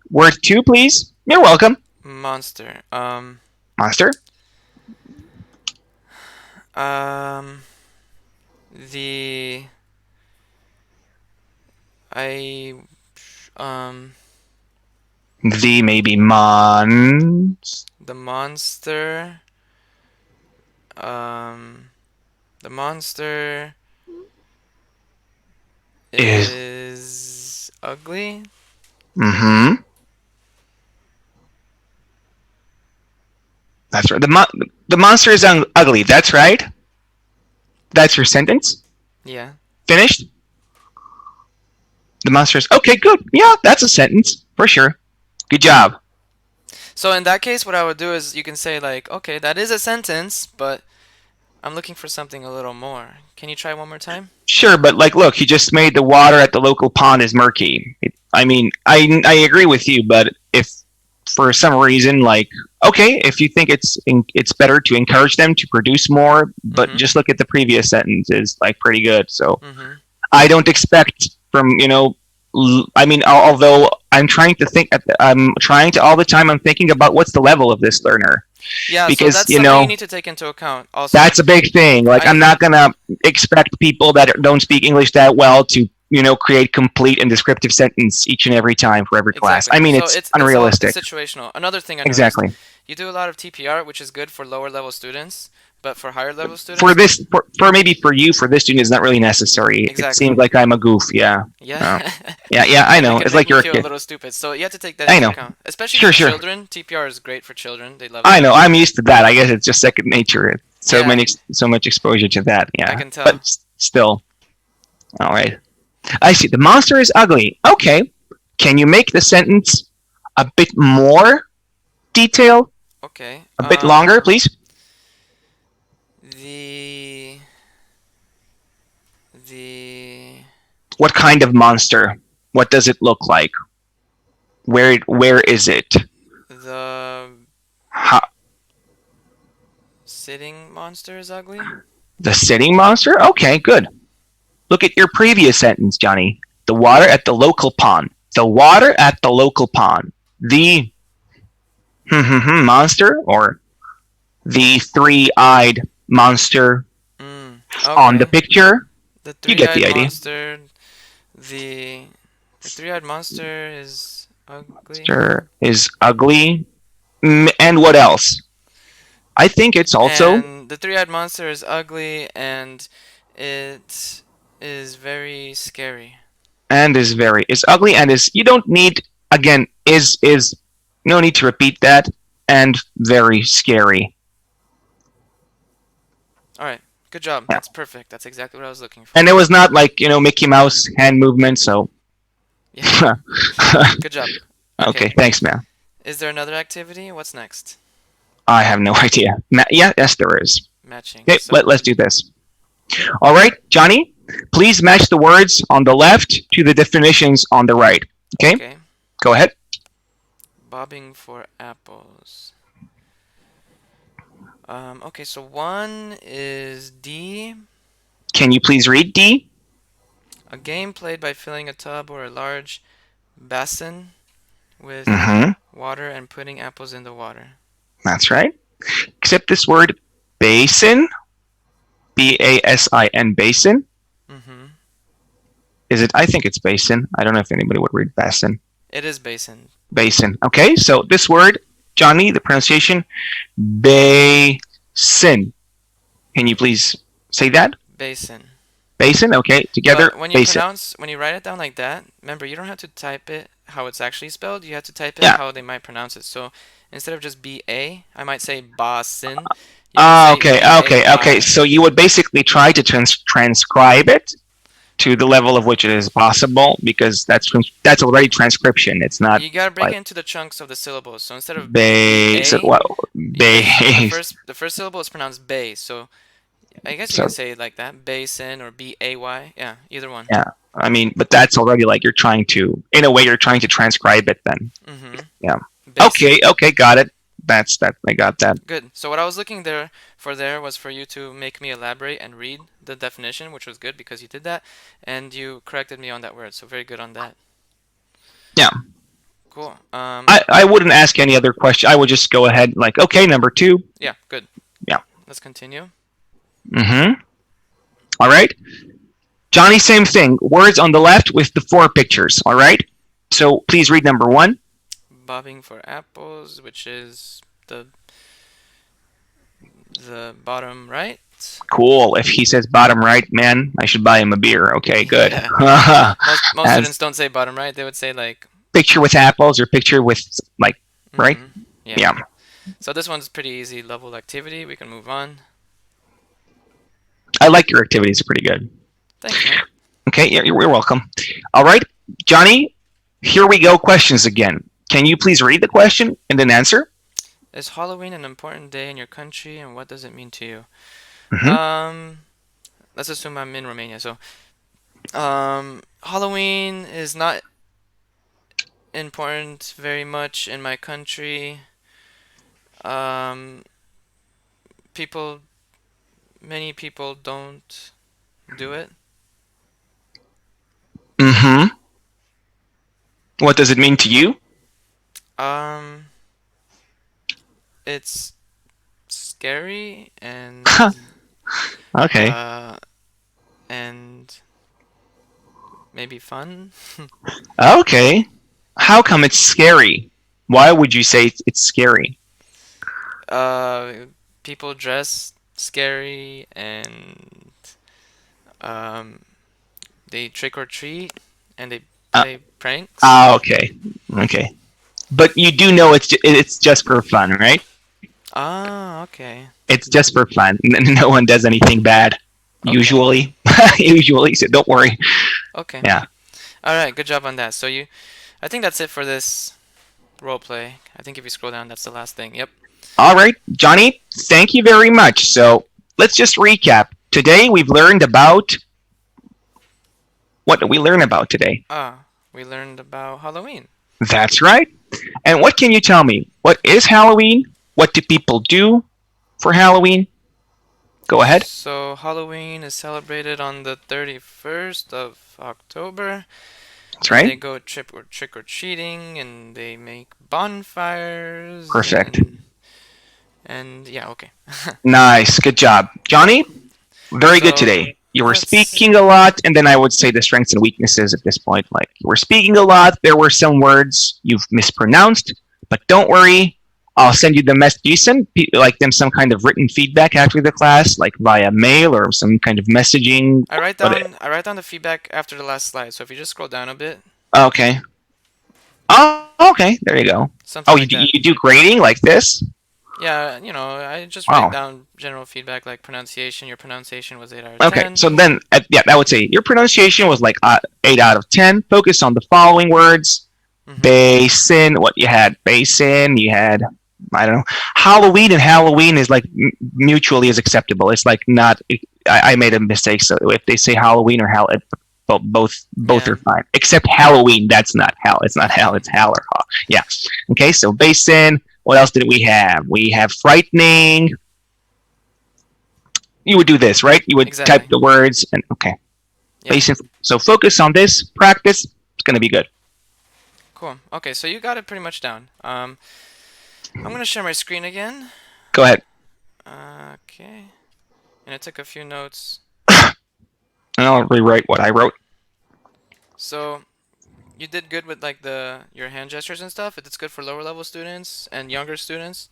B: Word 2, please. You're welcome.
A: Monster.
B: Monster.
A: The I Um,
B: The maybe mons
A: the monster. Um, the monster
B: is.
A: is ugly.
B: Mm-hmm. That's right. The monster is ugly. That's right. That's your sentence.
A: Yeah.
B: Finished. The monster is okay. Good. Yeah, that's a sentence for sure. Good job.
A: So in that case, what I would do is you can say like, okay, that is a sentence, but I'm looking for something a little more. Can you try one more time?
B: Sure, but like, look, he just made the water at the local pond is murky. I mean, I agree with you, but if for some reason, like, okay, if you think it's better to encourage them to produce more, but
A: Mm-hmm.
B: just look at the previous sentence is like pretty good. So
A: Mm-hmm.
B: I don't expect from I mean, although I'm trying to think, I'm trying to all the time. I'm thinking about what's the level of this learner
A: Yeah, so
B: because
A: that's something you need to take into account also.
B: that's a big thing. Like, I'm
A: I
B: not gonna expect people that don't speak English that well to create complete and descriptive sentence each and every time for every class.
A: Exactly.
B: I mean,
A: So
B: it's
A: it's
B: unrealistic.
A: situational. Another thing I noticed,
B: Exactly.
A: you do a lot of TPR, which is good for lower level students, but for higher level
B: For
A: students,
B: this, for maybe for you, for this student, is not really necessary. It
A: exactly.
B: seems like I'm a goof. Yeah.
A: Yeah.
B: Uh, yeah. Yeah. I
A: And it
B: know.
A: can
B: It's
A: make
B: like
A: me
B: you're a
A: feel a
B: kid.
A: little stupid. So you have to take that
B: I
A: into
B: know.
A: account. Especially
B: Sure.
A: for
B: Sure.
A: children, TPR is great for children. They love it.
B: I know. I'm used to that. I guess it's just second nature.
A: Yeah,
B: So much exposure to that.
A: I
B: Yeah.
A: can
B: But
A: tell.
B: still, all right. I see. The monster is ugly. Okay. Can you make the sentence a bit more detailed?
A: Okay.
B: A bit longer, please?
A: The the
B: What kind of monster? What does it look like? Where is it?
A: the
B: How,
A: sitting monster is ugly.
B: the sitting monster? Okay, good. Look at your previous sentence, Johnny. The water at the local pond. The water at the local pond. The monster or the three-eyed monster on the
A: Okay.
B: picture.
A: The
B: You get
A: three-eyed
B: the idea.
A: monster. The the three-eyed monster is ugly.
B: Monster is ugly. And what else? I think it's also
A: And the three-eyed monster is ugly and it is very scary.
B: and is ugly and is you don't need again is no need to repeat that and very scary.
A: All right. Good job.
B: Yeah.
A: That's perfect. That's exactly what I was looking
B: And
A: for.
B: it was not like Mickey Mouse hand movement. So
A: Yeah. Good job.
B: okay,
A: Okay.
B: thanks, man.
A: Is there another activity? What's next?
B: I have no idea. Yeah, yes, there is.
A: Matching.
B: Okay,
A: So,
B: let's do this. All right, Johnny, please match the words on the left to the definitions on the right. Okay,
A: okay.
B: go ahead.
A: Bobbing for apples. Okay, so one is D.
B: Can you please read D?
A: A game played by filling a tub or a large basin with
B: Mm-hmm.
A: water and putting apples in the water.
B: That's right. Except this word basin, basin, basin.
A: Mm-hmm.
B: Is it? I think it's basin. I don't know if anybody would read basin.
A: It is basin.
B: Basin. Okay, so this word, Johnny, the pronunciation, basin. Can you please say that?
A: Basin.
B: Basin. Okay, together,
A: But when
B: basin.
A: you write it down like that, remember you don't have to type it how it's actually spelled. You have to type it
B: Yeah.
A: how they might pronounce it. So instead of just B-A, I might say basin. You can say
B: Okay. Okay. Okay.
A: B-A-Y.
B: So you would basically try to transcribe it to the level of which it is possible because that's already transcription. It's not
A: You gotta break
B: like
A: it into the chunks of the syllables. So instead of
B: base.
A: B-A,
B: Well,
A: because
B: base.
A: the first syllable is pronounced bay. So I guess you
B: So
A: can say it like that. Basin or B-A-Y. Yeah, either one.
B: yeah. I mean, but that's already like you're trying to, in a way, you're trying to transcribe it. Then
A: Mm-hmm.
B: yeah.
A: Basin.
B: Okay. Okay. Got it. That's that. I got that.
A: Good. So what I was looking there was for you to make me elaborate and read the definition, which was good because you did that, and you corrected me on that word. So very good on that.
B: Yeah.
A: Cool.
B: I wouldn't ask any other question. I would just go ahead like, okay, number two.
A: Yeah, good.
B: Yeah.
A: Let's continue.
B: Mm-hmm. All right. Johnny, same thing. Words on the left with the four pictures. All right. So please read number one.
A: Bobbing for apples, which is the bottom right.
B: Cool. If he says bottom right, man, I should buy him a beer. Okay, good.
A: Yeah. Most
B: As
A: students don't say bottom right. They would say like.
B: picture with apples or picture with like right?
A: Yeah.
B: Yeah.
A: So this one's pretty easy level activity. We can move on.
B: I like your activities. Are pretty good.
A: Thanks, man.
B: Okay, you're welcome. All right, Johnny, here we go. Questions again. Can you please read the question and then answer?
A: Is Halloween an important day in your country, and what does it mean to you?
B: Mm-hmm.
A: Let's assume I'm in Romania. So, Halloween is not important very much in my country. Um, people, many people don't do it.
B: Mm-hmm. What does it mean to you?
A: Um, it's scary
B: Okay.
A: uh, and maybe fun.
B: Okay. How come it's scary? Why would you say it's scary?
A: uh, People dress scary and um, they trick or treat and they
B: Uh,
A: play pranks.
B: okay. Okay. But you do know it's just for fun, right?
A: Ah, okay.
B: It's just for fun. No one does anything bad.
A: Okay.
B: Usually, usually. So don't worry.
A: Okay.
B: Yeah.
A: All right. Good job on that. I think that's it for this role play. I think if you scroll down, that's the last thing. Yep.
B: All right, Johnny, thank you very much. So let's just recap. Today we've learned about what did we learn about today?
A: We learned about Halloween.
B: That's right. And what can you tell me? What is Halloween? What do people do for Halloween? Go ahead.
A: So Halloween is celebrated on the 31st of October,
B: That's
A: and they
B: right.
A: go trick or treating, and they make bonfires,
B: Perfect.
A: and yeah, okay.
B: Nice. Good job. Johnny, very good
A: So
B: today. You were
A: let's.
B: speaking a lot, and then I would say the strengths and weaknesses at this point. Like, you were speaking a lot. There were some words you've mispronounced, but don't worry. I'll send you the message. Do you send like them some kind of written feedback after the class, like via mail or some kind of messaging?
A: I write down the feedback after the last slide. So if you just scroll down a bit,
B: Okay. Oh, okay. There you go. Oh,
A: something like that.
B: you do grading like this?
A: Yeah, I just write
B: Wow.
A: down general feedback like pronunciation. Your pronunciation was 8 out of
B: Okay.
A: 10.
B: So then, yeah, that would say your pronunciation was like 8 out of 10. Focus on the following words.
A: Mm-hmm.
B: Basin. What you had? Basin. You had. I don't know. Halloween and Halloween is like mutually is acceptable. It's like not. I made a mistake. So if they say Halloween or Hall, both
A: Yeah.
B: are fine. Except Halloween. That's not Hal. It's not Hal. It's Hal or Haw. Yeah. Okay. So basin. What else did we have? We have frightening. You would do this, right? You would type
A: Exactly.
B: the words and okay.
A: Yep.
B: Basin. So focus on this. Practice. It's gonna be good.
A: Cool. Okay, so you got it pretty much down. I'm gonna share my screen again.
B: Go ahead.
A: Okay. And I took a few notes.
B: And I'll rewrite what I wrote.
A: So you did good with like your hand gestures and stuff. It's good for lower level students and younger students.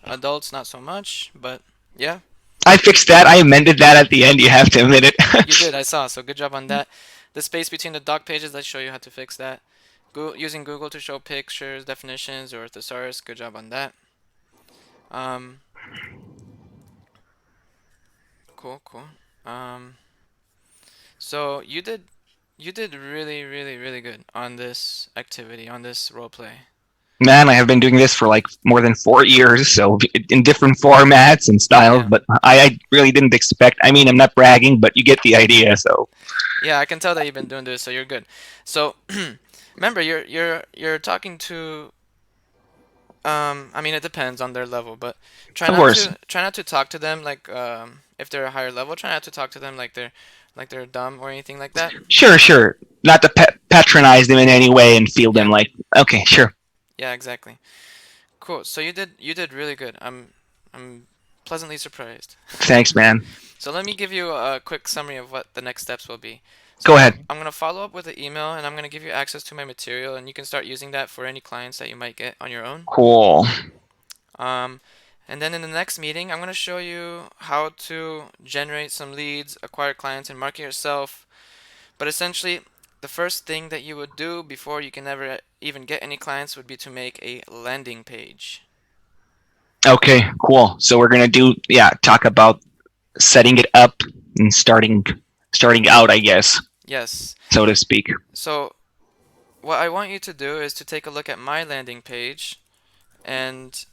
A: Adults not so much, but yeah,
B: I fixed that. I amended that at the end. You have to admit it.
A: you did. I saw. So good job on that. The space between the doc pages, let's show you how to fix that. Using Google to show pictures, definitions, or thesaurus. Good job on that. Um, cool, cool. Um, so you did really, really, really good on this activity, on this role play.
B: Man, I have been doing this for like more than 4 years, so in different formats and styles.
A: Yeah.
B: But I really didn't expect. I mean, I'm not bragging, but you get the idea. So
A: Yeah, I can tell that you've been doing this, so you're good. So, remember, you're talking to. I mean, it depends on their level, but
B: of course,
A: try not to talk to them like if they're a higher level. Try not to talk to them like they're dumb or anything like that.
B: sure, sure. Not to patronize them in any way and feel them
A: Yeah,
B: like okay, sure.
A: yeah, exactly. Cool. So you did really good. I'm pleasantly surprised.
B: Thanks, man.
A: So let me give you a quick summary of what the next steps will be. So
B: Go ahead.
A: I'm gonna follow up with an email, and I'm gonna give you access to my material, and you can start using that for any clients that you might get on your own.
B: Cool.
A: Um, and then in the next meeting, I'm gonna show you how to generate some leads, acquire clients, and market yourself. But essentially, the first thing that you would do before you can ever even get any clients would be to make a landing page.
B: Okay, cool. So we're gonna do, yeah, talk about setting it up and starting out, I guess,
A: Yes.
B: so to speak.
A: So what I want you to do is to take a look at my landing page, and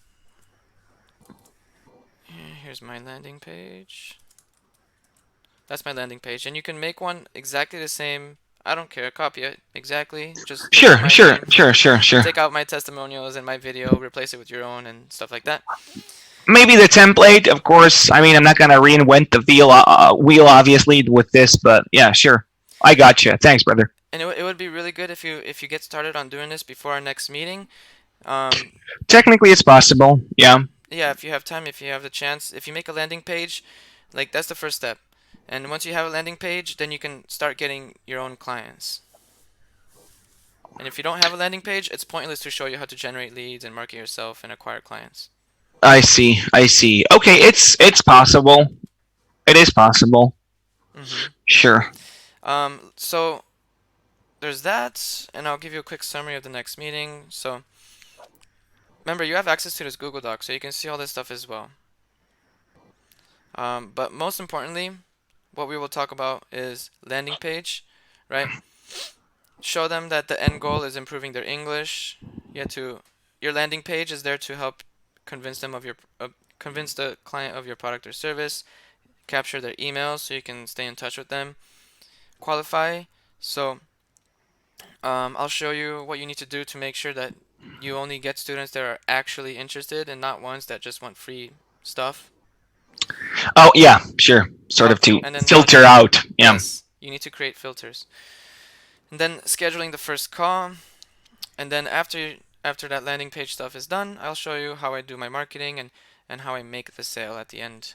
A: here's my landing page. That's my landing page, and you can make one exactly the same. I don't care, copy it exactly. Just look at
B: Sure,
A: my
B: sure,
A: name,
B: sure, sure, sure.
A: take out my testimonials and my video, replace it with your own and stuff like that.
B: Maybe the template, of course. I mean, I'm not gonna reinvent the wheel, obviously, with this, but yeah, sure. I gotcha. Thanks, brother.
A: And it would be really good if you get started on doing this before our next meeting. Um,
B: Technically, it's possible. Yeah,
A: yeah, if you have time, if you have the chance, if you make a landing page, like that's the first step. And once you have a landing page, then you can start getting your own clients. And if you don't have a landing page, it's pointless to show you how to generate leads and market yourself and acquire clients.
B: I see. I see. Okay, it's possible. It is possible.
A: Mm-hmm.
B: Sure.
A: So there's that, and I'll give you a quick summary of the next meeting. So remember, you have access to this Google Doc, so you can see all this stuff as well. But most importantly, what we will talk about is landing page, right? Show them that the end goal is improving their English. Your landing page is there to help convince them of convince the client of your product or service, capture their emails so you can stay in touch with them, qualify. So I'll show you what you need to do to make sure that you only get students that are actually interested and not ones that just want free stuff.
B: Oh yeah, sure. Sort
A: Oh,
B: of to
A: and then
B: filter out. Yeah.
A: yes, you need to create filters. And then scheduling the first call, and then after that landing page stuff is done, I'll show you how I do my marketing and how I make the sale at the end.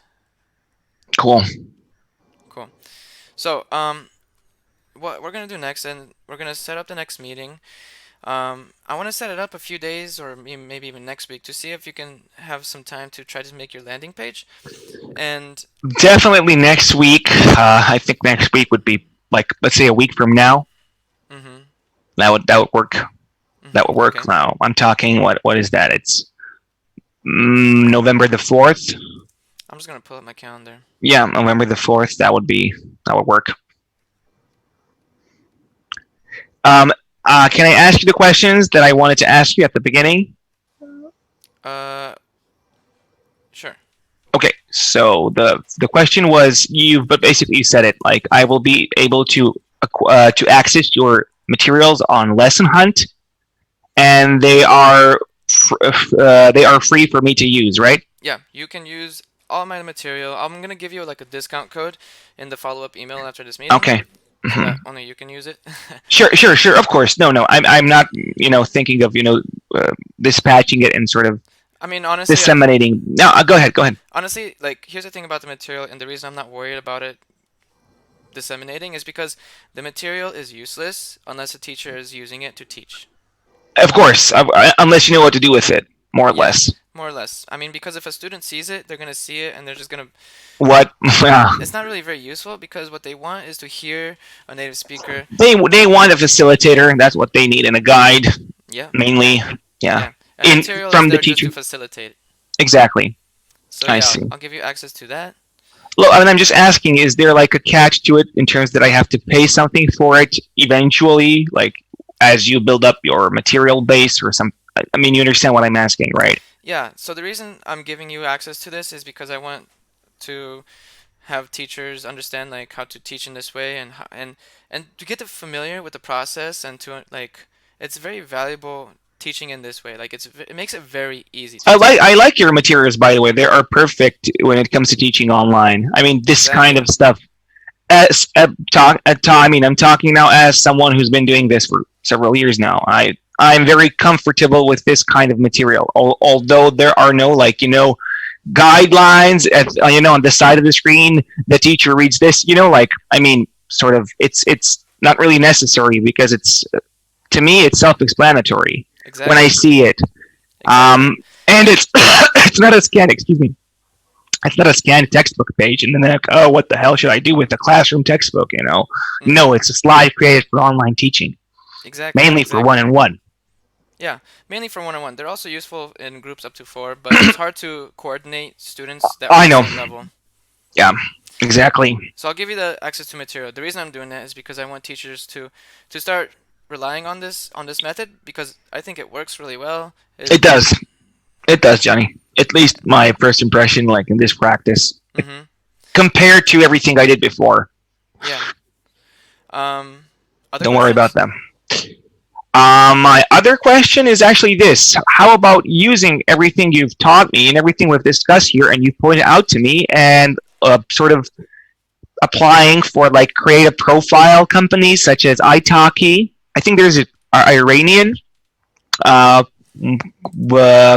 B: Cool.
A: Cool. So what we're gonna do next, and we're gonna set up the next meeting. I want to set it up a few days or maybe even next week to see if you can have some time to try to make your landing page. And
B: Definitely next week. I think next week would be like, let's say, a week from now.
A: mm-hmm,
B: That would work. That would work.
A: okay,
B: Now I'm talking. What is that? It's November the 4th.
A: I'm just gonna pull up my calendar.
B: Yeah, November the 4th. That would work. Um, can I ask you the questions that I wanted to ask you at the beginning?
A: Uh, sure.
B: Okay, so the question was, but basically you said it, like, I will be able to access your materials on Lesson Hunt, and they are free for me to use, right?
A: Yeah, you can use all my material. I'm gonna give you like a discount code in the follow-up email after this meeting,
B: Okay.
A: so
B: Mhm.
A: that only you can use it.
B: Sure, sure, sure. Of course. No, no. I'm not, thinking of, dispatching it and sort of
A: I mean, honestly,
B: disseminating. No, go ahead. Go ahead.
A: honestly, like here's the thing about the material, and the reason I'm not worried about it disseminating is because the material is useless unless a teacher is using it to teach.
B: Of course, unless you know what to do with it, more or
A: Yeah,
B: less.
A: more or less. I mean, because if a student sees it, they're gonna see it and they're just gonna.
B: What? Yeah.
A: It's not really very useful because what they want is to hear a native speaker.
B: They want a facilitator. That's what they need, and a guide
A: Yeah,
B: mainly. Yeah.
A: yeah. And the material is
B: From the
A: there just
B: teacher.
A: to facilitate.
B: Exactly.
A: So
B: I
A: yeah,
B: see.
A: I'll give you access to that.
B: Look, I mean, I'm just asking: is there like a catch to it in terms that I have to pay something for it eventually, like as you build up your material base or some? I mean, you understand what I'm asking, right?
A: Yeah. So the reason I'm giving you access to this is because I want to have teachers understand like how to teach in this way and to get them familiar with the process and to like it's very valuable teaching in this way. Like it makes it very easy to
B: I
A: teach.
B: like your materials, by the way. They are perfect when it comes to teaching online. I mean, this kind
A: Exactly.
B: of stuff. I mean, I'm talking now as someone who's been doing this for several years now. I'm very comfortable with this kind of material. Although there are no, like, guidelines at on the side of the screen. The teacher reads this. Like, I mean, sort of it's not really necessary because it's to me it's self-explanatory when I
A: Exactly.
B: see it.
A: Exactly.
B: And it's it's not a scan. Excuse me. It's not a scanned textbook page, and then they're like, oh, what the hell should I do with the classroom textbook? No,
A: Mm-hmm.
B: it's a slide created for online teaching,
A: Exactly.
B: mainly for one
A: Exactly.
B: and one.
A: Yeah, mainly for one-on-one. They're also useful in groups up to four, but it's hard to coordinate students that are on
B: I
A: the
B: know.
A: same level.
B: Yeah, exactly.
A: So I'll give you the access to material. The reason I'm doing that is because I want teachers to start relying on this method because I think it works really well.
B: It does. It does, Johnny. At least my first impression, like in this practice,
A: Mm-hmm.
B: compared to everything I did before.
A: Yeah. Um, Other
B: Don't worry about
A: questions?
B: them. My other question is actually this: how about using everything you've taught me and everything we've discussed here, and you pointed out to me, and sort of applying for like creative profile companies such as Italki. I think there's an Iranian uh,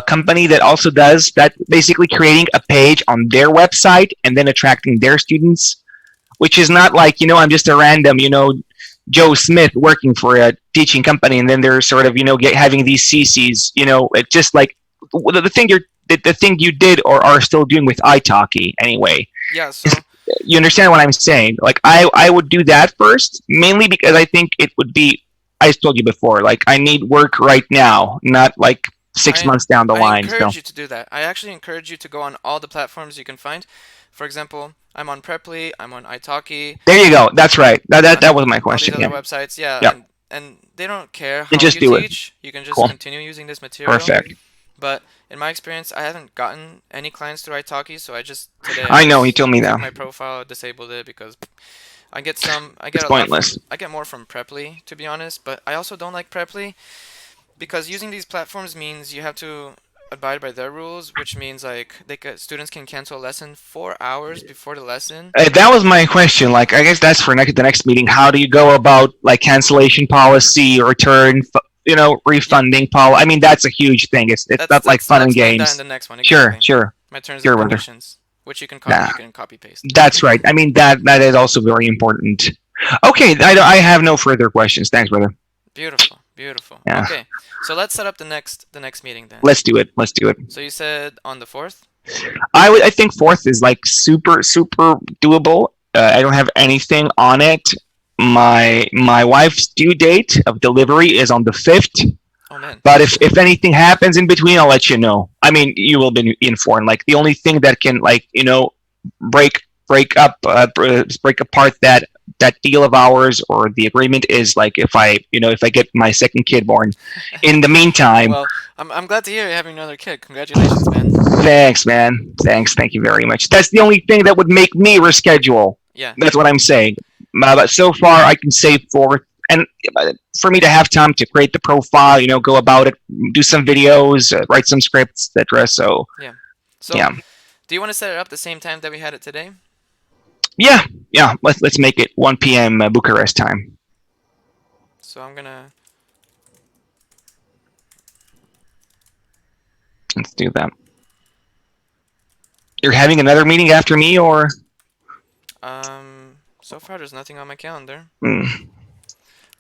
B: company that also does that, basically creating a page on their website and then attracting their students, which is not like, I'm just a random, Joe Smith working for a teaching company, and then they're sort of, having these CCs, it's just like the thing the thing you did or are still doing with italki anyway.
A: Yeah. So
B: You understand what I'm saying? Like I would do that first, mainly because I think it would be. I told you before, like I need work right now, not like six
A: I
B: months down the
A: I
B: line. So
A: encourage you to do that. I actually encourage you to go on all the platforms you can find. For example, I'm on Preply, I'm on Italki,
B: there you go. That's right. That
A: on
B: was my
A: all these
B: question.
A: other
B: Yeah.
A: websites. Yeah,
B: Yep.
A: and they don't care
B: And
A: how
B: just
A: you
B: do it.
A: teach. You can just
B: Cool.
A: continue using this material.
B: Perfect.
A: But in my experience, I haven't gotten any clients through Italki, so I
B: I know. He
A: just
B: told me
A: took
B: that.
A: my profile, disabled it because I get
B: It's
A: a lot
B: pointless.
A: from I get more from Preply to be honest, but I also don't like Preply because using these platforms means you have to abide by their rules, which means like students can cancel a lesson 4 hours before the lesson.
B: That was my question. Like, I guess that's for the next meeting. How do you go about like cancellation policy, return,
A: Yeah,
B: refunding policy? I mean, that's a huge thing. It's not like fun
A: I'll
B: and
A: explain that in
B: games.
A: the next one
B: Sure,
A: exactly.
B: sure,
A: My terms
B: sure,
A: and
B: brother.
A: conditions, which
B: Nah,
A: you can copy paste.
B: that's right. I mean, that is also very important. Okay, I have no further questions. Thanks, brother.
A: Beautiful, beautiful.
B: Yeah,
A: Okay, so let's set up the next meeting then.
B: let's do it. Let's do it.
A: So you said on the 4th?
B: I think fourth is like super doable. I don't have anything on it. My wife's due date of delivery is on the 5th.
A: Oh man.
B: But if anything happens in between, I'll let you know. I mean, you will be informed. Like the only thing that can like break up break apart that deal of ours or the agreement is like if I get my second kid born. In the meantime,
A: Well, I'm glad to hear you're having another kid. Congratulations, man.
B: thanks, man. Thanks, thank you very much. That's the only thing that would make me reschedule.
A: Yeah.
B: That's what I'm saying. But so far, I can say fourth, and for me to have time to create the profile, go about it, do some videos, write some scripts, etc. So
A: Yeah. So,
B: yeah,
A: do you want to set it up the same time that we had it today?
B: yeah, yeah. Let's make it 1 p.m. Bucharest time.
A: So I'm gonna.
B: Let's do that. You're having another meeting after me, or
A: So far there's nothing on my calendar,
B: mm,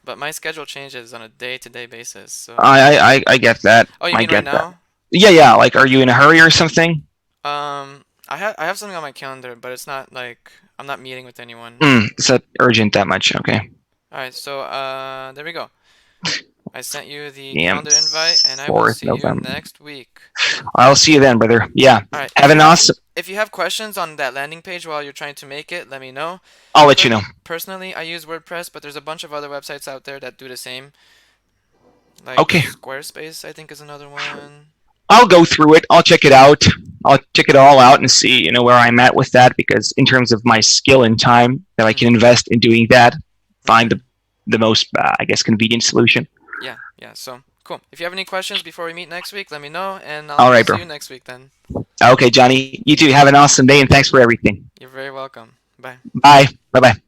A: but my schedule changes on a day-to-day basis. So.
B: I get that.
A: Oh, you
B: I
A: mean right
B: get that.
A: now?
B: Yeah, yeah. Like, are you in a hurry or something?
A: I have something on my calendar, but it's not like I'm not meeting with anyone.
B: It's not urgent that much. Okay.
A: All right. So there we go. I sent you the
B: Yeah.
A: calendar invite, and I will
B: 4th
A: see you
B: November.
A: next week.
B: I'll see you then, brother. Yeah.
A: All right.
B: Have an awesome.
A: If you have questions on that landing page while you're trying to make it, let me know.
B: I'll let you know.
A: Personally, I use WordPress, but there's a bunch of other websites out there that do the same. Like
B: Okay.
A: Squarespace, I think is another one.
B: I'll go through it. I'll check it out. I'll check it all out and see, where I'm at with that. Because in terms of my skill and time that I can invest in doing that, find the most, I guess, convenient solution.
A: Yeah, yeah. So cool. If you have any questions before we meet next week, let me know, and
B: All
A: I'll
B: right,
A: see
B: bro.
A: you next week then.
B: Okay, Johnny. You too. Have an awesome day, and thanks for everything.
A: You're very welcome. Bye.
B: Bye. Bye. Bye.